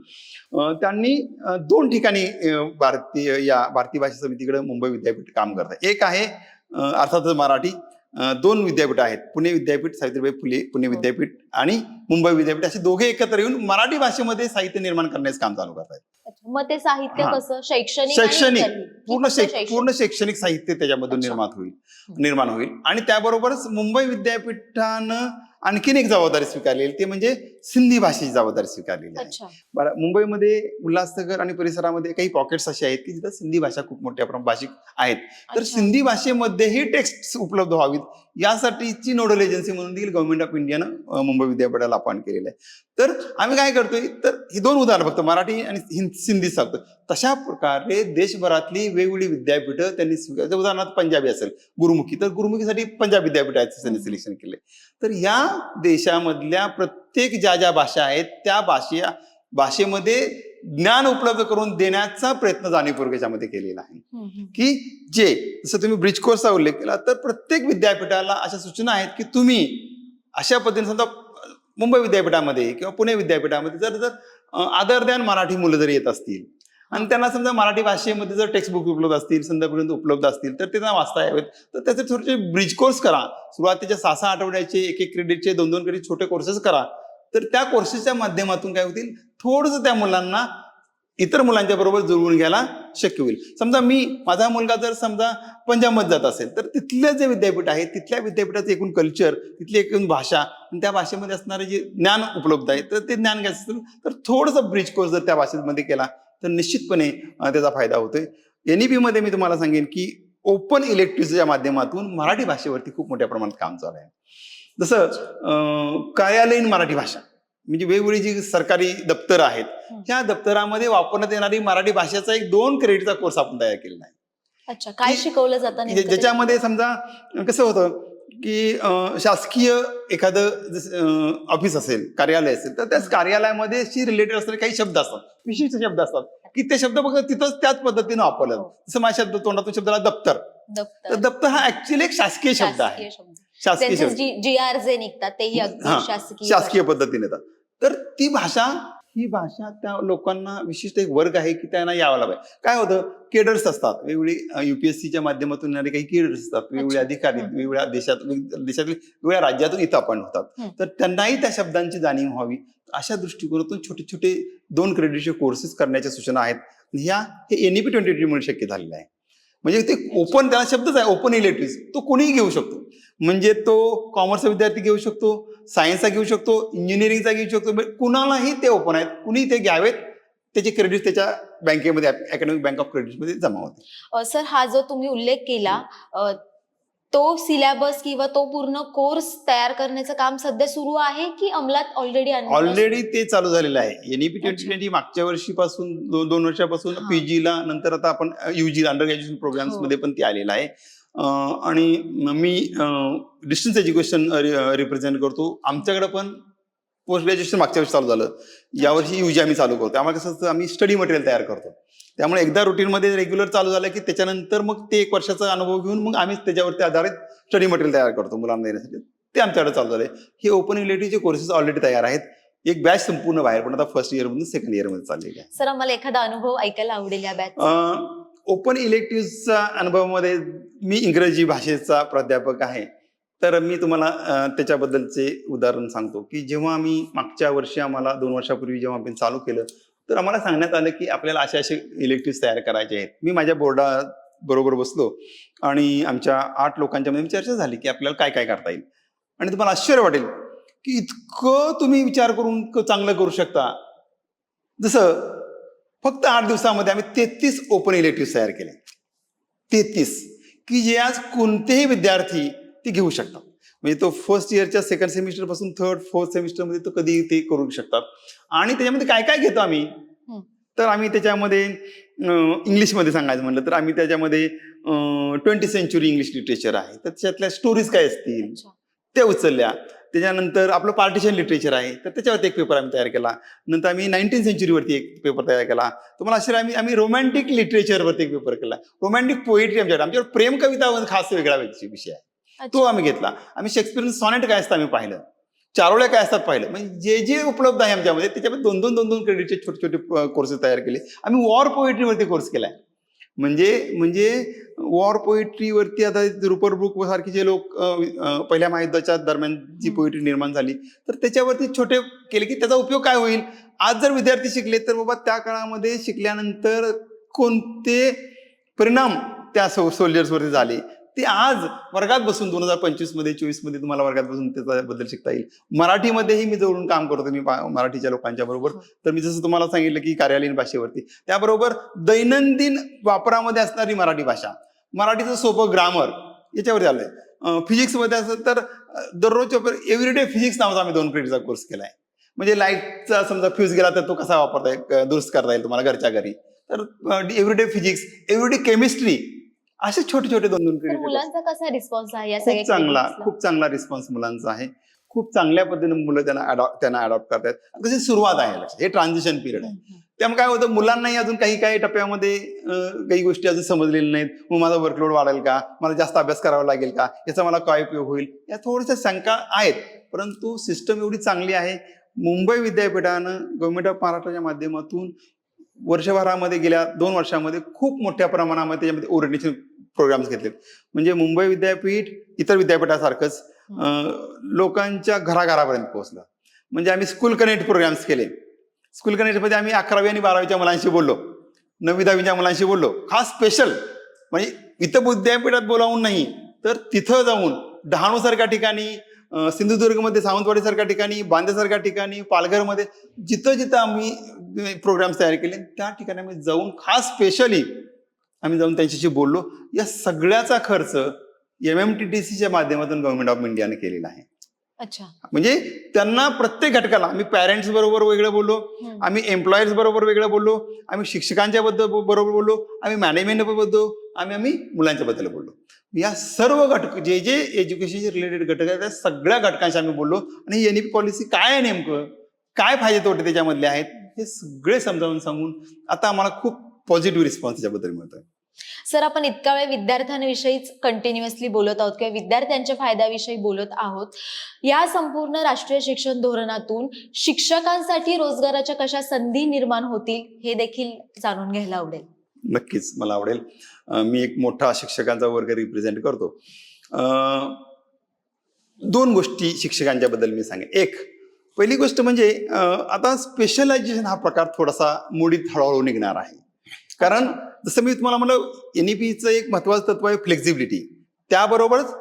S1: त्यांनी 2 ठिकाणी भारतीय भाषा समितीकडे मुंबई विद्यापीठ काम करतात. एक आहे अर्थातच मराठी, 2 विद्यापीठ आहेत, पुणे विद्यापीठ, सावित्रीबाई फुले पुणे विद्यापीठ आणि मुंबई विद्यापीठ, असे दोघे एकत्र येऊन मराठी भाषेमध्ये साहित्य निर्माण करण्याचं काम चालू करतात.
S2: मग ते साहित्य कसं
S1: शैक्षणिक पूर्ण शैक्षणिक साहित्य त्याच्यामधून निर्माण होईल. आणि त्याबरोबरच मुंबई विद्यापीठानं आणखीन एक जबाबदारी स्वीकारलेली, ते म्हणजे सिंधी भाषेची जबाबदारी स्वीकारलेली आहे.
S2: अच्छा.
S1: बरं, मुंबईमध्ये उल्हासनगर आणि परिसरामध्ये काही पॉकेट्स असे आहेत की जिथं सिंधी भाषा खूप मोठ्या प्रमाणात भाषिक आहेत. तर
S2: अच्छा.
S1: सिंधी भाषेमध्येही टेक्स्ट उपलब्ध व्हावीत यासाठीची नोडल एजन्सी म्हणून देखील गव्हर्नमेंट ऑफ इंडियानं मुंबई विद्यापीठाला अपॉइंट केलेलं आहे. तर आम्ही काय करतोय, तर ही 2 उदाहरणं फक्त मराठी आणि सिंधी सांगतो. तशा प्रकारे देशभरातली वेगवेगळी विद्यापीठं त्यांनी स्वीकारली. उदाहरणार्थ पंजाबी असेल, गुरुमुखी, तर गुरुमुखीसाठी पंजाब विद्यापीठाचं त्यांनी सिलेक्शन केले. तर या देशामधल्या प्रत्येक ज्या भाषा आहेत त्या भाषेमध्ये ज्ञान उपलब्ध करून देण्याचा प्रयत्न जाणीवपूर्वक याच्यामध्ये केलेला आहे. की जे जसं तुम्ही ब्रिज कोर्सचा उल्लेख केला, तर प्रत्येक विद्यापीठाला अशा सूचना आहेत की तुम्ही अशा पद्धतीने समजा मुंबई विद्यापीठामध्ये किंवा पुणे विद्यापीठामध्ये जर आदर द्यान मराठी मुलं जर येत असतील आणि त्यांना समजा मराठी भाषेमध्ये जर टेक्स्ट बुक उपलब्ध असतील, संदर्भ ग्रंथ उपलब्ध असतील, तर ते त्यांना वाचता यावेत, तर त्याचे थोडेसे ब्रिज कोर्स करा. सुरुवातीच्या 6-6 आठवड्याचे 1-1 क्रेडिटचे 2-2 क्रेडिट छोटे कोर्सेस करा. तर त्या कोर्सेसच्या माध्यमातून काय होतील, थोडंसं त्या मुलांना इतर मुलांच्या बरोबर जुळवून घ्यायला शक्य होईल. समजा माझा मुलगा जर समजा पंजाबमध्ये जात असेल, तर तिथले जे विद्यापीठ आहे, तिथल्या विद्यापीठाचं एकूण कल्चर, तिथली एकूण भाषा आणि त्या भाषेमध्ये असणारे जे ज्ञान उपलब्ध आहे, तर ते ज्ञान घ्यायचं असेल तर थोडंसं ब्रिज कोर्स जर त्या भाषेमध्ये केला तर निश्चितपणे त्याचा फायदा होतोय. NEP मध्ये मी तुम्हाला सांगेन की ओपन इलेक्टिव्हच्या माध्यमातून मराठी भाषेवरती खूप मोठ्या प्रमाणात काम चालू आहे. जसं कार्यालयीन मराठी भाषा, म्हणजे वेगवेगळी जी सरकारी दप्तर आहेत, त्या दप्तरामध्ये वापरण्यात येणारी मराठी भाषेचा एक 2 क्रेडिटचा कोर्स आपण तयार केलेला आहे.
S2: अच्छा, काय शिकवलं जातं नेमकं?
S1: ज्याच्यामध्ये समजा कसं होतं की शासकीय एखादं ऑफिस असेल, कार्यालय असेल, तर त्याच कार्यालयामध्ये रिलेटेड असणारे काही शब्द असतात, विशिष्ट शब्द असतात की ते शब्द फक्त तिथंच त्याच पद्धतीने वापरले जातात. जसं माझ्या तोंडातून शब्दाला दप्तर, तर दप्तर हा ऍक्च्युअली एक शासकीय शब्द आहे. शासकीय शब्द,
S2: GR जे निघतात तेही
S1: शासकीय पद्धतीने येतात. तर ही भाषा त्या लोकांना विशिष्ट एक वर्ग आहे की त्यांना यावं पाहिजे. काय होतं, केडर्स असतात, वेगवेगळी UPSCच्या माध्यमातून येणारे काही केडर्स असतात, वेगवेगळे अधिकारी वेगवेगळ्या देशातील वेगवेगळ्या राज्यातून इथं अपॉइंट होतात. तर त्यांनाही त्या शब्दांची जाणीव व्हावी अशा दृष्टिकोनातून छोटे छोटे 2 क्रेडिटचे कोर्सेस करण्याच्या सूचना आहेत. हे NEP 2020 मुळे शक्य झालेलं आहे. म्हणजे ते ओपन, त्याला शब्दच आहे ओपन इलेक्टिव्ह, तो कोणीही घेऊ शकतो. म्हणजे तो कॉमर्सचा विद्यार्थी घेऊ शकतो, सायन्सचा घेऊ शकतो, इंजिनिअरिंगचा घेऊ शकतो, कुणालाही ते ओपन आहेत, कुणी ते घ्यावेत. त्याचे क्रेडिट त्याच्या बँकेमध्ये, अकॅडमिक बँक ऑफ क्रेडिटमध्ये जमा होते.
S2: सर, हा जो तुम्ही उल्लेख केला, तो सिलेबस किंवा तो पूर्ण कोर्स तयार करण्याचं काम सध्या सुरू आहे की अंमलात
S1: ऑलरेडी ते चालू झालेलं आहे. NEP 2020 मागच्या वर्षीपासून 2 वर्षापासून PGला, नंतर आता आपण UG अंडर ग्रॅज्युएशन प्रोग्राम्स मध्ये पण ते आलेलं आहे. आणि मी डिस्टन्स एज्युकेशन रिप्रेझेंट करतो. आमच्याकडे पण पोस्ट ग्रॅज्युएशन मागच्या वर्षी चालू झालं, यावर्षी UG आम्ही चालू करतो. आम्हाला कसं असतं, आम्ही स्टडी मटेरियल तयार करतो. त्यामुळे एकदा रुटीनमध्ये रेग्युलर चालू झालं की त्याच्यानंतर मग ते 1 वर्षाचा अनुभव घेऊन मग आम्ही त्याच्यावरती आधारित स्टडी मटेरियल तयार करतो मुलांना देण्यासाठी. ते आमच्याकडे चालू झालंय. हे ओपन इलेक्टिव्हचे कोर्सेस ऑलरेडी तयार आहेत. एक बॅच संपूर्ण बाहेर पण आता फर्स्ट इयर मधून सेकंड इयर मध्ये चाललेली आहे.
S2: सर, आम्हाला एखादा अनुभव ऐकायला आवडेल या बॅच.
S1: ओपन इलेक्टिव्हच्या अनुभवामध्ये मी इंग्रजी भाषेचा प्राध्यापक आहे, तर मी तुम्हाला त्याच्याबद्दलचे उदाहरण सांगतो की जेव्हा आम्ही मागच्या वर्षी, आम्हाला 2 वर्षापूर्वी जेव्हा आपण चालू केलं, तर आम्हाला सांगण्यात आलं की आपल्याला असे इलेक्टिव्ह तयार करायचे आहेत. मी माझ्या बोर्डा बरोबर बसलो आणि आमच्या 8 लोकांच्या मध्ये चर्चा झाली की आपल्याला काय काय करता येईल. आणि तुम्हाला आश्चर्य वाटेल की इतकं तुम्ही विचार करून चांगलं करू शकता. जसं फक्त 8 दिवसामध्ये आम्ही 33 ओपन इलेक्टिव्ह तयार केले. 33 की जे आज कोणतेही विद्यार्थी ते घेऊ शकतात. म्हणजे तो फर्स्ट इयरच्या सेकंड सेमिस्टर पासून 3rd 4th सेमिस्टरमध्ये तो कधी ते करू शकतात. आणि त्याच्यामध्ये काय काय घेतो आम्ही, तर आम्ही त्याच्यामध्ये इंग्लिशमध्ये सांगायचं म्हणलं तर आम्ही त्याच्यामध्ये 20th सेंचुरी इंग्लिश लिटरेचर आहे, तर त्याच्यातल्या स्टोरीज काय असतील त्या उचलल्या. त्याच्यानंतर आपलं पार्टिशन लिटरेचर आहे, तर त्याच्यावरती एक पेपर आम्ही तयार केला. नंतर आम्ही 19th सेंचुरीवरती एक पेपर तयार केला. तुम्हाला आश्चर्य, आम्ही रोमॅन्टिक लिटरेचरवरती एक पेपर केला. रोमॅन्टिक पोएट्री आमच्यावर प्रेम कविता खास वेगळा विषय आहे, तो आम्ही घेतला. आम्ही शेक्सपिअर सॉनेट काय असतं आम्ही पाहिलं, चारोळ्या काय असतात पाहिलं. म्हणजे जे उपलब्ध आहे आमच्यामध्ये त्याच्यामध्ये 2-2 क्रेडिटचे छोटे छोटे कोर्सेस तयार केले. आम्ही वॉर पोएट्रीवरती कोर्स केलाय. म्हणजे वॉर पोएट्रीवरती आता रुपर ब्रूक सारखे जे लोक पहिल्या महायुद्धाच्या दरम्यान जी पोएट्री निर्माण झाली, तर त्याच्यावरती छोटे केले की त्याचा उपयोग काय होईल. आज जर विद्यार्थी शिकले तर बाबा त्या काळामध्ये शिकल्यानंतर कोणते परिणाम त्या सोल्जर्सवरती झाले, ते आज वर्गात बसून 2025 मध्ये 24 मध्ये तुम्हाला वर्गात बसून त्याच्याबद्दल शिकता येईल. मराठीमध्येही मी जवळून काम करतो मी मराठीच्या लोकांच्या बरोबर. तर मी जसं तुम्हाला सांगितलं की कार्यालयीन भाषेवरती, त्याबरोबर दैनंदिन वापरामध्ये असणारी मराठी भाषा, मराठीचं सोपं ग्रामर याच्यावर आलंय. फिजिक्समध्ये असेल तर दररोज एव्हरीडे फिजिक्स नावाचा आम्ही 2 क्रेडिटचा कोर्स केलाय. म्हणजे लाईटचा समजा फ्यूज गेला तर तो कसा वापरता येईल, दुरुस्त करता येईल तुम्हाला घरच्या घरी. तर एव्हरीडे फिजिक्स, एव्हरीडे केमिस्ट्री, असे छोटे छोटे 2-2
S2: तर
S1: क्रेडिट.
S2: मुलांचा कसा रिस्पॉन्स आहे या
S1: खूप
S2: सगळ्या
S1: चांगला,
S2: credits ला?
S1: खूप चांगला रिस्पॉन्स मुलांचा आहे. खूप चांगल्या पद्धतीने मुलं त्यांना अडॉप्ट करतात. तशी सुरुवात आहे, हे ट्रान्झिशन पिरियड आहे. त्यामुळे काय होतं, मुलांनाही अजून काही टप्प्यामध्ये काही गोष्टी अजून समजलेल्या नाहीत. मग माझा वर्कलोड वाढेल का, मला जास्त अभ्यास करावा लागेल का, याचा मला काय उपयोग होईल, या थोड्याशा शंका आहेत. परंतु सिस्टम एवढी चांगली आहे. मुंबई विद्यापीठानं गव्हर्नमेंट ऑफ महाराष्ट्राच्या माध्यमातून वर्षभरामध्ये गेल्या 2 वर्षामध्ये खूप मोठ्या प्रमाणामध्ये त्याच्यामध्ये ओरिएंटेशन प्रोग्राम्स घेतलेत. म्हणजे मुंबई विद्यापीठ इतर विद्यापीठासारखंच लोकांच्या घराघरापर्यंत पोहोचलं. म्हणजे आम्ही स्कूल कनेक्ट प्रोग्राम्स केले. स्कूल कनेक्टमध्ये आम्ही 11वी आणि 12वीच्या मुलांशी बोललो, 9वी-10वीच्या मुलांशी बोललो. खास स्पेशल म्हणजे इथं विद्यापीठात बोलावून नाही, तर तिथं जाऊन डहाणूसारख्या ठिकाणी, सिंधुदुर्गमध्ये सावंतवाडीसारख्या ठिकाणी, बांदेसारख्या ठिकाणी, पालघरमध्ये जिथं जिथं आम्ही प्रोग्राम्स तयार केले त्या ठिकाणी आम्ही जाऊन खास स्पेशली आम्ही जाऊन त्यांच्याशी बोललो. या सगळ्याचा खर्च MMTTCच्या माध्यमातून गव्हर्नमेंट ऑफ इंडियाने केलेला आहे.
S2: अच्छा.
S1: म्हणजे त्यांना प्रत्येक घटकाला आम्ही पॅरेंट्स बरोबर वेगळं बोललो, आम्ही एम्प्लॉयर्स बरोबर वेगळं बोललो, आम्ही शिक्षकांच्या बरोबर बोललो, आम्ही मॅनेजमेंट बद्दल, आम्ही मुलांच्या बद्दल बोललो. या सर्व घटक जे एज्युकेशनशी रिलेटेड घटक आहेत त्या सगळ्या घटकांशी आम्ही बोललो. आणि ही NEP पॉलिसी काय आहे, नेमकं काय फायदे तोटे त्याच्यामधले आहेत, हे सगळे समजावून सांगून आता आम्हाला खूप पॉझिटिव्ह रिस्पॉन्स त्याच्याबद्दल मिळतोय.
S2: सर, आपण इतका वेळ विद्यार्थ्यांविषयीच कंटिन्युअसली बोलत आहोत किंवा विद्यार्थ्यांच्या फायद्याविषयी बोलत आहोत. या संपूर्ण राष्ट्रीय शिक्षण धोरणातून शिक्षकांसाठी रोजगाराच्या कशा संधी निर्माण होतील हे देखील जाणून घ्यायला आवडेल.
S1: नक्कीच मला आवडेल. मी एक मोठा शिक्षकांचा वर्ग रिप्रेझेंट करतो. 2 गोष्टी शिक्षकांच्या बद्दल मी सांगेन. पहिली गोष्ट म्हणजे आता स्पेशलायझेशन हा प्रकार थोडासा मोडीत हळूहळू निघणार आहे. कारण जसं मी तुम्हाला म्हणलं, NEPचं एक महत्वाचं तत्व आहे फ्लेक्झिबिलिटी, त्याबरोबरच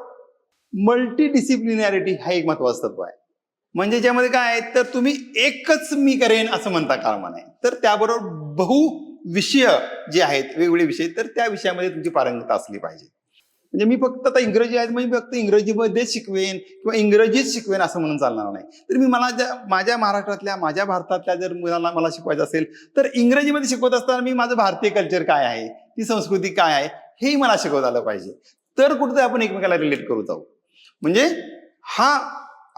S1: मल्टी डिसिप्लिनॅरिटी हा एक महत्वाचं तत्व आहे. म्हणजे ज्यामध्ये काय आहे, तर तुम्ही एकच मी करेन असं म्हणता कामा नये, तर त्याबरोबर बहुविषय जे आहेत, वेगवेगळे विषय, तर त्या विषयामध्ये तुमची पारंगतता असली पाहिजे. म्हणजे मी फक्त आता इंग्रजी आहे म्हणजे फक्त इंग्रजीमध्येच शिकवेन किंवा इंग्रजीच शिकवेन असं म्हणून चालणार नाही. तर मी माझ्या महाराष्ट्रातल्या, माझ्या भारतातल्या जर मुलांना मला शिकवायचं असेल तर इंग्रजीमध्ये शिकवत असताना मी माझं भारतीय कल्चर काय आहे, ती संस्कृती काय आहे, हेही मला शिकवत आलं पाहिजे. तर कुठेतरी आपण एकमेकाला रिलेट करू जाऊ. म्हणजे हा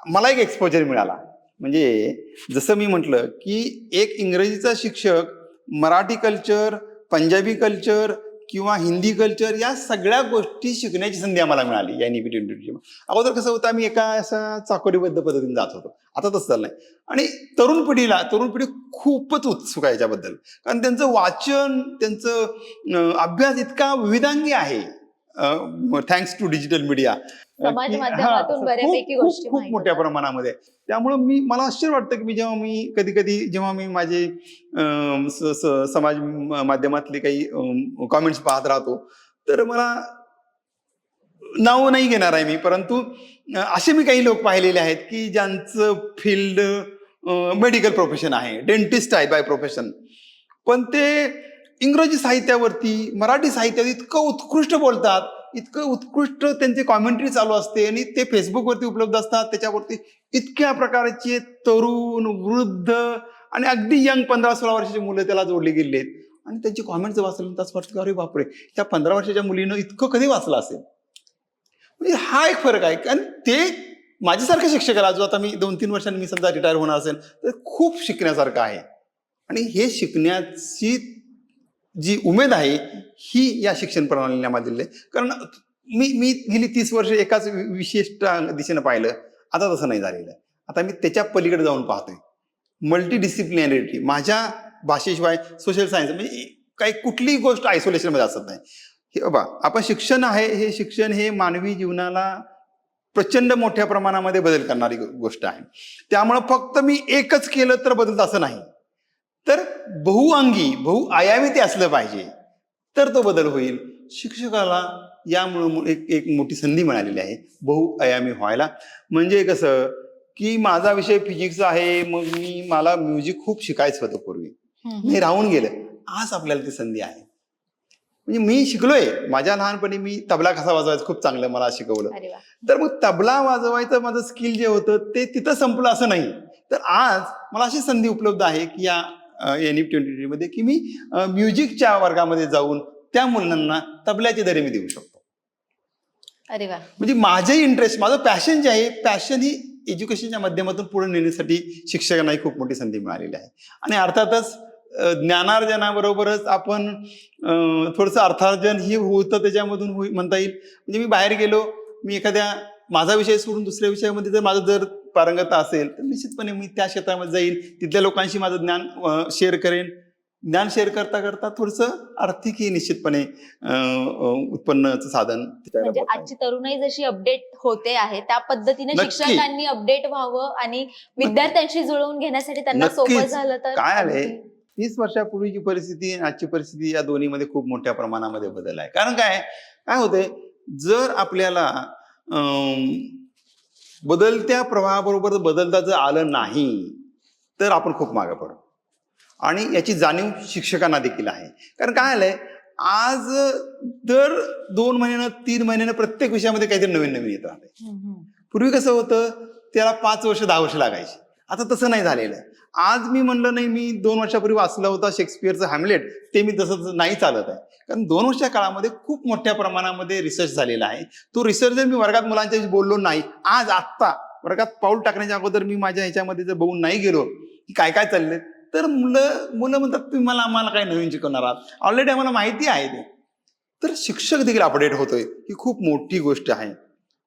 S1: मला एक एक्सपोजर मिळाला. म्हणजे जसं मी म्हटलं की एक इंग्रजीचा शिक्षक मराठी कल्चर, पंजाबी कल्चर किंवा हिंदी कल्चर या सगळ्या गोष्टी शिकण्याची संधी आम्हाला मिळाली या NEP 2020. अगोदर कसं होतं, आम्ही एका असा चाकोरीबद्ध पद्धतीने जात होतो, आता तसं चाललंय. आणि तरुण पिढी खूपच उत्सुक आहे याच्याबद्दल. कारण त्यांचं वाचन, त्यांचं अभ्यास इतका विविधांगी आहे थँक्स टू डिजिटल मीडिया.
S2: समाज माध्यमातून बऱ्यापैकी गोष्टी
S1: खूप मोठ्या प्रमाणामध्ये. त्यामुळे मला आश्चर्य वाटतं की जेव्हा मी माझे समाज माध्यमातले काही कॉमेंट्स पाहत राहतो, तर मला नाव नाही घेणार आहे मी, परंतु असे मी काही लोक पाहिलेले आहेत की ज्यांचं फील्ड मेडिकल प्रोफेशन आहे, डेंटिस्ट आहे बाय प्रोफेशन, पण ते इंग्रजी साहित्यावरती, मराठी साहित्यावर इतकं उत्कृष्ट बोलतात, इतकं उत्कृष्ट त्यांचे कॉमेंट्री चालू असते आणि ते फेसबुकवरती उपलब्ध असतात. त्याच्यावरती इतक्या प्रकारचे तरुण, वृद्ध आणि अगदी यंग 15-16 वर्षाची मुलं त्याला जोडली गेली आहेत. आणि त्यांची कॉमेंट्स वाचलं तर असं वाटतं, अरे बापरे, त्या 15 वर्षाच्या मुलीनं इतकं कधी वाचलं असेल. म्हणजे हा एक फरक आहे. कारण ते माझ्यासारख्या शिक्षकाला, जो आता मी 2-3 वर्षांनी मी समजा रिटायर होणार असेल, तर खूप शिकण्यासारखं आहे. आणि हे शिकण्याची जी उमेद आहे ही या शिक्षण प्रणालीने आम्हाला दिली आहे. कारण मी गेली 30 वर्ष एकाच विशिष्ट दिशेनं पाहिलं, आता तसं नाही झालेलं आहे. आता मी त्याच्या पलीकडे जाऊन पाहतोय. मल्टी डिसिप्लिनॅरिटी, माझ्या भाषेशिवाय सोशल सायन्स, म्हणजे काही कुठलीही गोष्ट आयसोलेशनमध्ये असत नाही. हे बाबा, आपण शिक्षण आहे, हे शिक्षण हे मानवी जीवनाला प्रचंड मोठ्या प्रमाणामध्ये बदल करणारी गोष्ट आहे. त्यामुळं फक्त मी एकच केलं तर बदलत असं नाही, तर बहुअंगी, बहुआयामी ते असलं पाहिजे, तर तो बदल होईल. शिक्षकाला यामुळे एक मोठी संधी मिळालेली आहे बहुआयामी व्हायला. म्हणजे कसं की माझा विषय फिजिक्स आहे, मग मला म्युझिक खूप शिकायचं होतं पूर्वी, नाही राहून गेलं. आज आपल्याला ती संधी आहे. म्हणजे मी शिकलोय, माझ्या लहानपणी मी तबला कसा वाजवायचा खूप चांगलं मला शिकवलं.
S2: अरे वा.
S1: तर मग तबला वाजवायचं माझं स्किल जे होतं ते तिथं संपलं असं नाही. तर आज मला अशी संधी उपलब्ध आहे की या NEP 2020 मध्ये की मी म्युझिकच्या वर्गामध्ये जाऊन त्या मुलांना तबल्याची धडे मी देऊ शकतो.
S2: अरे वा.
S1: म्हणजे माझे इंटरेस्ट, माझं पॅशन जे आहे, पॅशन ही एज्युकेशनच्या माध्यमातून पुढे नेण्यासाठी शिक्षकांनाही खूप मोठी संधी मिळालेली आहे. आणि अर्थातच ज्ञानार्जनाबरोबरच आपण थोडंसं अर्थार्जन ही होतं त्याच्यामधून म्हणता येईल. म्हणजे मी बाहेर गेलो, मी एखाद्या माझा विषय सोडून दुसऱ्या विषयामध्ये जर पारंगतता असेल तर निश्चितपणे मी त्या क्षेत्रामध्ये जाईल, तिथल्या लोकांशी माझं ज्ञान शेअर करेन. ज्ञान शेअर करता करता थोडंसं आर्थिकही निश्चितपणे उत्पन्नाचं साधन.
S2: म्हणजे आजची तरुणाई जशी अपडेट होते आहे त्या पद्धतीने
S1: नक्की.
S2: शिक्षकांनी अपडेट व्हावं आणि विद्यार्थ्यांशी जुळवून घेण्यासाठी त्यांना सोपं
S1: नक्कीच.
S2: झालं तर
S1: काय आलंय,
S2: अगदी.
S1: 30 वर्षापूर्वीची परिस्थिती आणि आजची परिस्थिती या दोन्हीमध्ये खूप मोठ्या प्रमाणामध्ये बदल आहे. कारण काय होतंय, जर आपल्याला बदलत्या प्रवाहाबरोबर बदलता जर आलं नाही तर आपण खूप मागे पडू. आणि याची जाणीव शिक्षकांना देखील आहे. कारण काय आलंय, आज दर 2 महिन्यानं 3 महिन्यानं प्रत्येक विषयामध्ये काहीतरी नवीन नवीन येत राहते. पूर्वी कसं होतं, त्याला 5 वर्ष 10 वर्ष लागायची. आता तसं नाही झालेलं. आज मी म्हणलं नाही, मी 2 वर्षापूर्वी वाचला होता शेक्सपियरचं हॅमलेट, ते मी तसं नाही चालत आहे. कारण 2 वर्षा काळामध्ये खूप मोठ्या प्रमाणामध्ये रिसर्च झालेला आहे. तो रिसर्च जर मी वर्गात मुलांच्याशी बोललो नाही, आज आत्ता वर्गात पाऊल टाकण्याच्या अगोदर मी माझ्या ह्याच्यामध्ये जर बघून नाही गेलो की काय काय चाललंय, तर मुलं म्हणतात तुम्ही आम्हाला काय नवीन शिकवणार आहात, ऑलरेडी आम्हाला माहिती आहे ते. तर शिक्षक देखील अपडेट होतोय, ही खूप मोठी गोष्ट आहे.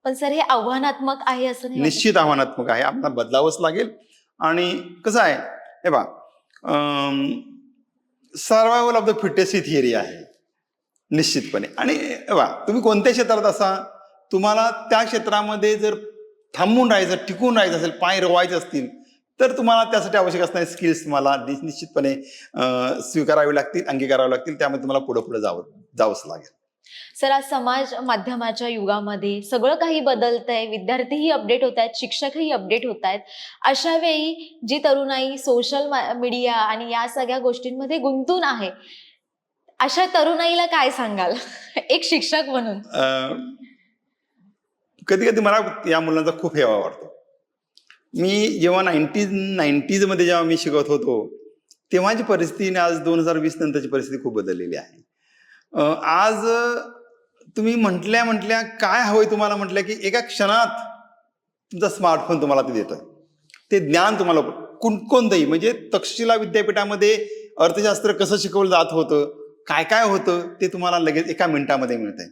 S2: पण सर हे आव्हानात्मक आहे असं नाही वाटत?
S1: निश्चित आव्हानात्मक आहे, आपल्याला बदलावंच लागेल. आणि कसं आहे, हे बा survival of the fittest he theory आहे निश्चितपणे. आणि तुम्ही कोणत्या क्षेत्रात असा, तुम्हाला त्या क्षेत्रामध्ये जर थांबून राहायचं, टिकून राहायचं असेल, पाय रोवायचे असतील, तर तुम्हाला त्यासाठी आवश्यक असणारे स्किल्स तुम्हाला निश्चितपणे स्वीकारावे लागतील, अंगीकारावे लागतील. त्यामध्ये तुम्हाला पुढे जावंच लागेल.
S2: सर आज समाज माध्यमाच्या युगामध्ये सगळं काही बदलतंय, विद्यार्थीही अपडेट होत आहेत, शिक्षकही अपडेट होत आहेत. अशा वेळी जी तरुणाई सोशल मीडिया आणि या सगळ्या गोष्टींमध्ये गुंतून आहे, अशा तरुणाईला काय सांगाल एक शिक्षक म्हणून?
S1: कधी कधी मला या मुलांचा खूप हेवा वाटतो. मी जेव्हा 90s मध्ये जेव्हा मी शिकवत होतो तेव्हाची परिस्थिती आणि आज 2020 नंतरची परिस्थिती खूप बदललेली आहे. आज तुम्ही म्हटल्या काय हवंय तुम्हाला म्हटलं की एका क्षणात तुमचा स्मार्टफोन तुम्हाला ते देतोय. ते ज्ञान तुम्हाला कोणतंही, म्हणजे तक्षशिला विद्यापीठामध्ये अर्थशास्त्र कसं शिकवलं जात होतं, काय काय होतं, ते तुम्हाला लगेच एका मिनिटामध्ये मिळतंय.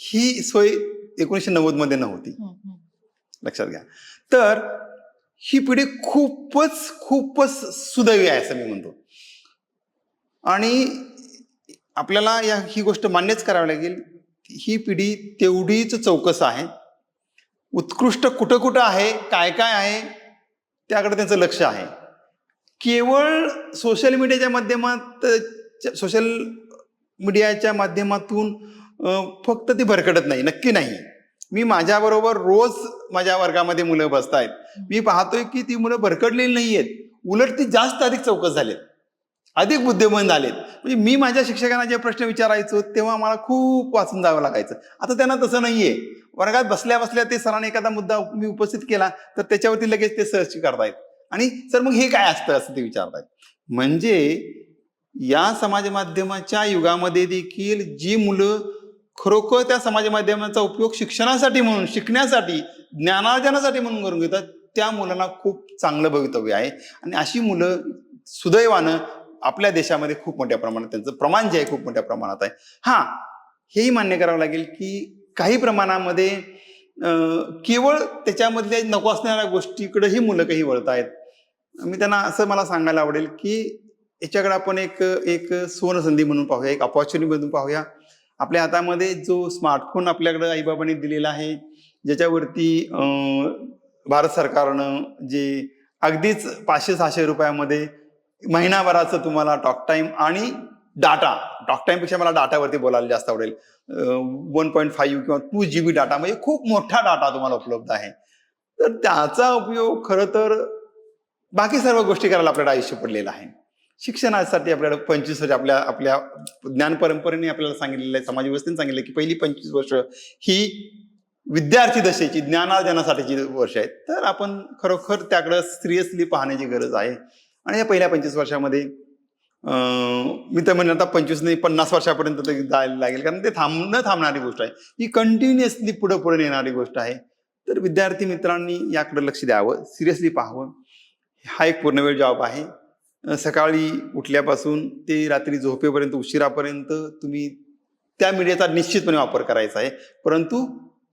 S1: ही सोय 1990 मध्ये नव्हती, लक्षात घ्या. तर ही पिढी खूपच सुदैवी आहे असं मी म्हणतो. आणि आपल्याला ही गोष्ट मान्यच करावी लागेल, ही पिढी तेवढीच चौकस आहे. उत्कृष्ट कुठं आहे, काय काय आहे, त्याकडे त्यांचं लक्ष आहे. केवळ सोशल मीडियाच्या माध्यमातून फक्त ती भरकटत नाही, नक्की नाही. मी माझ्याबरोबर रोज माझ्या वर्गामध्ये मुलं बसतायत, मी पाहतोय की ती मुलं भरकटलेली नाहीयेत, उलट ती जास्त अधिक चौकस झालेत, अधिक बुद्धिमान झालेत. म्हणजे मी माझ्या शिक्षकांना जे प्रश्न विचारायचो तेव्हा मला खूप वाचून जावं लागायचं. आता त्यांना तसं नाहीये. वर्गात बसल्या ते सरांनी एखादा मुद्दा मी उपस्थित केला तर त्याच्यावरती लगेच ते सर्च करतायत आणि सर मग हे काय असतं असं ते विचारतायत. म्हणजे या समाज माध्यमाच्या युगामध्ये देखील जी मुलं खरोखर त्या समाज माध्यमाचा उपयोग शिक्षणासाठी म्हणून, शिकण्यासाठी, ज्ञानार्जनासाठी म्हणून करून घेतात, त्या मुलांना खूप चांगलं भवितव्य आहे. आणि अशी मुलं सुदैवानं आपल्या देशामध्ये खूप मोठ्या प्रमाणात त्यांचं प्रमाण जे आहे खूप मोठ्या प्रमाणात आहे. हेही मान्य करावं लागेल की काही प्रमाणामध्ये केवळ त्याच्यामधल्या नको असणाऱ्या गोष्टीकडेही मुलं काही वळत आहेत. मी त्यांना असं मला सांगायला आवडेल की याच्याकडे आपण एक सुवर्णसंधी म्हणून पाहूया, एक अपॉर्च्युनिटी म्हणून पाहूया. आपल्या हातामध्ये जो स्मार्टफोन आपल्याकडे आईबाबांनी दिलेला आहे, ज्याच्यावरती भारत सरकारनं जे अगदीच 500-600 रुपयामध्ये महिनाभराचं तुम्हाला टॉक टाईम आणि डाटा, टॉक टाइमपेक्षा मला डाटावरती बोलायला जास्त आवडेल. 1.5 किंवा 2 GB डाटा म्हणजे खूप मोठा डाटा तुम्हाला उपलब्ध आहे. तर त्याचा उपयोग खरं तर बाकी सर्व गोष्टी करायला आपल्याला आयुष्य पडलेलं आहे. शिक्षणासाठी आपल्याला 25 वर्ष आपल्या आपल्या ज्ञान परंपरेने आपल्याला सांगितलेलं आहे, समाज व्यवस्थेने सांगितलं की पहिली 25 वर्ष ही विद्यार्थी दशेची ज्ञानार्जनासाठीची वर्ष आहेत. तर आपण खरोखर त्याकडे सिरियसली पाहण्याची गरज आहे. आणि या पहिल्या 25 वर्षामध्ये मी तर म्हणेन आता 25 नाही 50 वर्षापर्यंत ते जायला लागेल, कारण ते थांबणारी गोष्ट आहे. ही कंटिन्युअसली पुढे पुढे येणारी गोष्ट आहे. तर विद्यार्थी मित्रांनी याकडे लक्ष द्यावं, सिरियसली पाहावं. हा एक पूर्णवेळ जॉब आहे. सकाळी उठल्यापासून ते रात्री झोपेपर्यंत उशिरापर्यंत तुम्ही त्या मीडियाचा निश्चितपणे वापर करायचा आहे, परंतु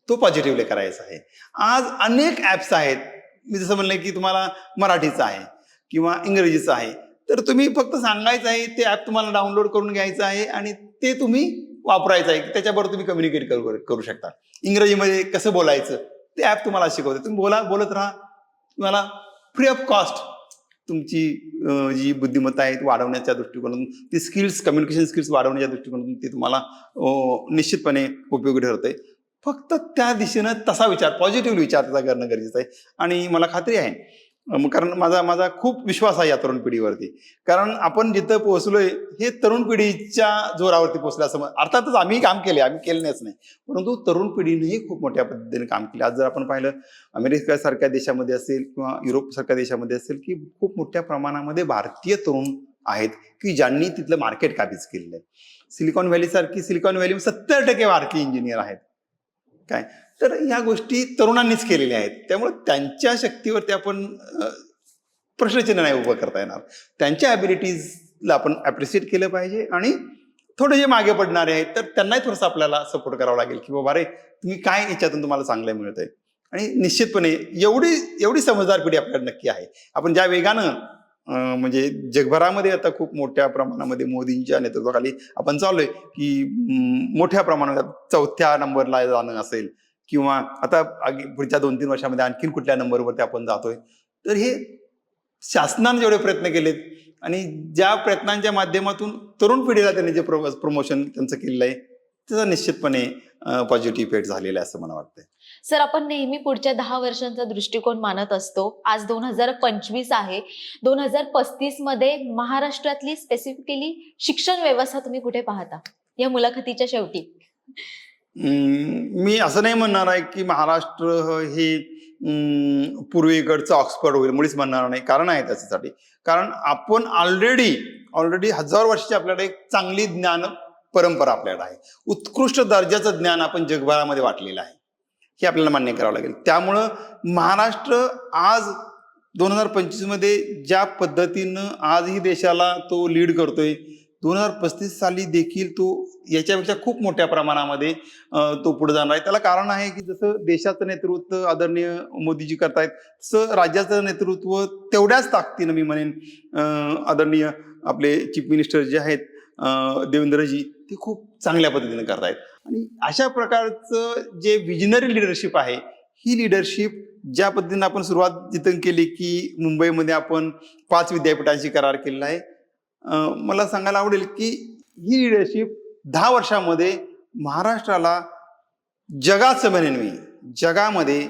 S1: तो पॉझिटिव्हली करायचा आहे. आज अनेक ॲप्स आहेत. मी जसं म्हणलं की तुम्हाला मराठीचं आहे किंवा इंग्रजीचं आहे, तर तुम्ही फक्त सांगायचं आहे, ते ॲप तुम्हाला डाउनलोड करून घ्यायचं आहे आणि ते तुम्ही वापरायचं आहे. त्याच्याबरोबर तुम्ही कम्युनिकेट करू शकता. इंग्रजीमध्ये कसं बोलायचं ते ॲप तुम्हाला शिकवते. तुम्ही बोलत राहा. तुम्हाला फ्री ऑफ कॉस्ट तुमची जी बुद्धिमत्ता आहे ती वाढवण्याच्या दृष्टिकोनातून, ती स्किल्स, कम्युनिकेशन स्किल्स वाढवण्याच्या दृष्टिकोनातून ते तुम्हाला निश्चितपणे उपयोगी ठरते. फक्त त्या दिशेनं तसा विचार, पॉझिटिव्ह विचार त्याचा करणं गरजेचं आहे. आणि मला खात्री आहे, कारण माझा खूप विश्वास आहे या तरुण पिढीवरती. कारण आपण जिथं पोहोचलोय हे तरुण पिढीच्या जोरावरती पोहोचलं असं अर्थातच आम्ही काम केले, आम्ही केलं नाही, परंतु तरुण पिढीनेही खूप मोठ्या पद्धतीने काम केले. आज जर आपण पाहिलं अमेरिकेसारख्या देशामध्ये असेल किंवा युरोपसारख्या देशामध्ये असेल की खूप मोठ्या प्रमाणामध्ये भारतीय तरुण आहेत की ज्यांनी तिथलं मार्केट काबीज केलेलं आहे. सिलिकॉन व्हॅली 70% भारतीय इंजिनियर आहेत. काय तर ह्या गोष्टी तरुणांनीच केलेल्या आहेत. त्यामुळे त्यांच्या शक्तीवरती आपण प्रश्नचिन्ह नाही उभं करता येणार. त्यांच्या ॲबिलिटीजला आपण ॲप्रिशिएट केलं पाहिजे आणि थोडे जे मागे पडणारे आहेत तर त्यांनाही थोडंसं आपल्याला सपोर्ट करावा लागेल की बाबा रे तुम्ही काय याच्यातून तुम्हाला चांगलं मिळतंय. आणि निश्चितपणे एवढी समजदार पिढी आपल्याकडे नक्की आहे. आपण ज्या वेगानं म्हणजे जगभरामध्ये आता खूप मोठ्या प्रमाणामध्ये मोदींच्या नेतृत्वाखाली आपण चाललोय की मोठ्या प्रमाणात 4थ्या नंबरला जाणं असेल किंवा आता पुढच्या 2-3 वर्षामध्ये आणखीन कुठल्या नंबरवरती आपण जातोय. तर हे शासनाने जेवढे प्रयत्न केलेत आणि ज्या प्रयत्नांच्या माध्यमातून तरुण पिढीला त्यांनी जे प्रमोशन त्यांचं केलेलं आहे त्याचा निश्चितपणे पॉझिटिव्ह इफेक्ट झालेला आहे असं मला वाटतंय.
S2: सर, आपण नेहमी पुढच्या 10 वर्षांचा दृष्टिकोन मानत असतो. आज 2025 आहे. 2035 मध्ये महाराष्ट्रातली स्पेसिफिकली शिक्षण व्यवस्था तुम्ही कुठे पाहता या मुलाखतीच्या शेवटी?
S1: मी असं नाही म्हणणार आहे की महाराष्ट्र हे पूर्वेकडचं ऑक्सफर्ड होईल, मुळीच म्हणणार नाही. कारण आहे त्याच्यासाठी. कारण आपण ऑलरेडी हजारो वर्षाची आपल्याकडे एक चांगली ज्ञान परंपरा आपल्याकडे आहे. उत्कृष्ट दर्जाचं ज्ञान आपण जगभरामध्ये वाटलेलं आहे, हे आपल्याला मान्य करावं लागेल. त्यामुळं महाराष्ट्र आज 2025 मध्ये ज्या पद्धतीनं आजही देशाला तो लीड करतोय, 2035 साली देखील तो याच्यापेक्षा खूप मोठ्या प्रमाणामध्ये तो पुढे जाणार आहे. त्याला कारण आहे की जसं देशाचं नेतृत्व आदरणीय मोदीजी करतायत, तसं राज्याचं नेतृत्व तेवढ्याच ताकदीनं मी म्हणेन आदरणीय आपले चीफ मिनिस्टर जे आहेत देवेंद्रजी, ते खूप चांगल्या पद्धतीने करतायत. आणि अशा प्रकारचं जे विजनरी लिडरशिप आहे, ही लिडरशिप ज्या पद्धतीने आपण सुरुवात जिथं केली की मुंबईमध्ये आपण 5 विद्यापीठांशी करार केलेला आहे, मला सांगायला आवडेल की ही लिडरशिप 10 वर्षामध्ये महाराष्ट्राला जगाचं म्हणेन मी, जगामध्ये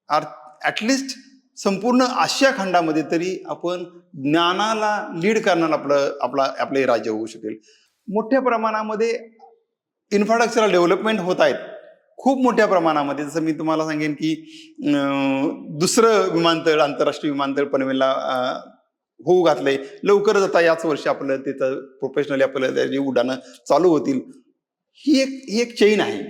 S1: ॲटलिस्ट संपूर्ण आशिया खंडामध्ये तरी आपण ज्ञानाला लीड करणारं आपलं हे राज्य होऊ शकेल. मोठ्या प्रमाणामध्ये इन्फ्रास्ट्रक्चरल डेव्हलपमेंट होत आहेत खूप मोठ्या प्रमाणामध्ये. जसं मी तुम्हाला सांगेन की दुसरं विमानतळ, आंतरराष्ट्रीय विमानतळ पनवेलला होऊ घातलंय. लवकरच आता याच वर्षी आपलं तिथं प्रोफेशनली आपल्याला त्याची उड्डाणं चालू होतील. ही एक चेन आहे.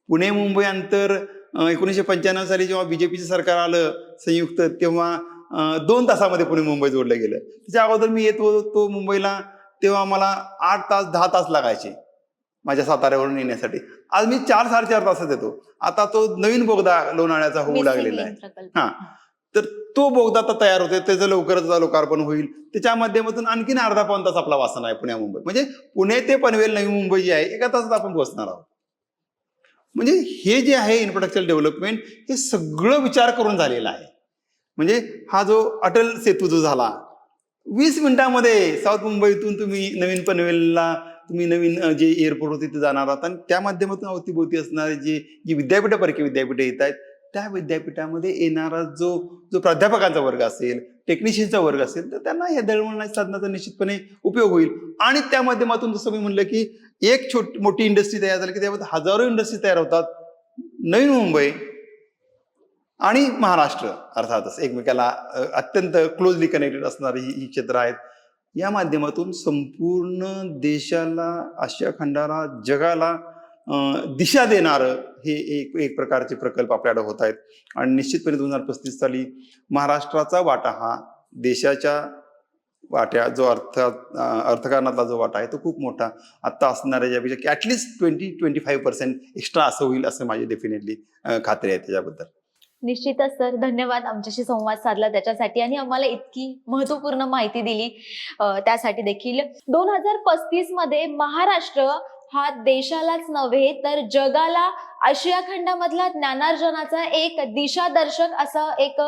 S1: पुणे मुंबई अंतर 1995 साली जेव्हा बीजेपीचं सरकार आलं संयुक्त, तेव्हा 2 तासामध्ये पुणे मुंबई जोडलं गेलं. त्याच्या अगोदर मी येत होतो मुंबईला तेव्हा मला 8 तास 10 तास लागायचे माझ्या साताऱ्यावरून येण्यासाठी. आज मी 4-4.5 तासात येतो. आता तो नवीन बोगदा लोणावळ्याचा होऊ लागलेला आहे. हा, तर तो बोगदा आता तयार होतोय, त्याचं लवकरच लोकार्पण होईल. त्याच्या माध्यमातून आणखीन अर्धा-पाऊण तास आपला वासना आहे पुणे मुंबई. म्हणजे पुणे ते पनवेल नवी मुंबई जी आहे 1 तासात आपण पोहोचणार आहोत. म्हणजे हे जे आहे इन्फ्रास्ट्रक्चर डेव्हलपमेंट, हे सगळं विचार करून झालेलं आहे. म्हणजे हा जो अटल सेतू जो झाला, 20 मिनिटांमध्ये साऊथ मुंबईतून तुम्ही नवीन पनवेलला तुम्ही नवीन जे एअरपोर्ट होते तिथे जाणार आहात आणि त्या माध्यमातून अवतीभोवती असणारे जी विद्यापीठापैकी विद्यापीठे येत आहेत त्या विद्यापीठामध्ये येणारा जो जो प्राध्यापकांचा वर्ग असेल, टेक्निशियनचा वर्ग असेल, तर त्यांना या दळणवळणाच्या साधनाचा निश्चितपणे उपयोग होईल. आणि त्या माध्यमातून जसं मी म्हणलं की एक मोठी इंडस्ट्री तयार झाली की त्यामध्ये हजारो इंडस्ट्री तयार होतात. नवी मुंबई आणि महाराष्ट्र अर्थातच एकमेकाला अत्यंत क्लोजली कनेक्टेड असणारी ही क्षेत्र आहेत. या माध्यमातून संपूर्ण देशाला, आशिया खंडाला, जगाला दिशा देणारं हे एक प्रकारचे प्रकल्प आपल्याकडे होत आहेत. आणि निश्चितपणे 2035 साली महाराष्ट्राचा वाटा हा देशाच्या वाट्या जो अर्थकारणातला जो वाटा आहे तो खूप मोठा आता असणाऱ्या यापेक्षा ऍटलिस्ट 20-25% एक्स्ट्रा असं होईल असं माझी डेफिनेटली खात्री आहे त्याच्याबद्दल.
S2: निश्चितच सर, धन्यवाद आमच्याशी संवाद साधला त्याच्यासाठी आणि आम्हाला इतकी महत्वपूर्ण माहिती दिली त्यासाठी देखील. 2035 मध्ये महाराष्ट्र हा देशालाच नव्हे तर जगाला आशिया खंडामधला ज्ञानार्जनाचा एक दिशादर्शक असा एक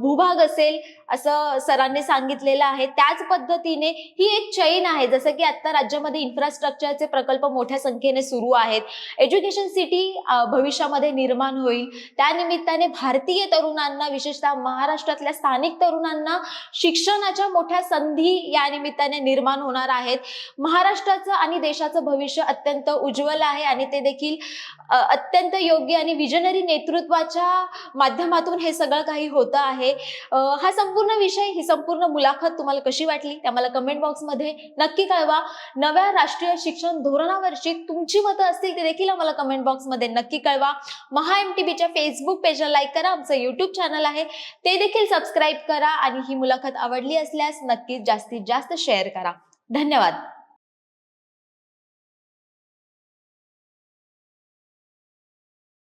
S2: भूभाग असेल असं सरांनी सांगितलेलं आहे. त्याच पद्धतीने ही एक चैन आहे. जसं की आता राज्यामध्ये इन्फ्रास्ट्रक्चरचे प्रकल्प मोठ्या संख्येने सुरू आहेत. एज्युकेशन सिटी भविष्यामध्ये निर्माण होईल. त्या निमित्ताने भारतीय तरुणांना, विशेषतः महाराष्ट्रातल्या स्थानिक तरुणांना शिक्षणाच्या मोठ्या संधी या निमित्ताने निर्माण होणार आहेत. महाराष्ट्राचं आणि देशाचं भविष्य अत्यंत उज्ज्वल आहे आणि ते देखील अत्यंत योग्य आणि विजनरी नेतृत्वाच्या माध्यमातून हे सगळं काही होतं आहे. हा संपूर्ण विषय, ही संपूर्ण मुलाखत तुम्हाला कशी वाटली ते आम्हाला कमेंट बॉक्समध्ये नक्की कळवा. नव्या राष्ट्रीय शिक्षण धोरणावरची तुमची मतं असतील ते देखील आम्हाला कमेंट बॉक्समध्ये नक्की कळवा. MHA-MTBच्या फेसबुक पेजला लाईक करा. आमचं युट्यूब चॅनल आहे ते देखील सबस्क्राईब करा आणि ही मुलाखत आवडली असल्यास नक्कीच जास्तीत जास्त शेअर करा. धन्यवाद.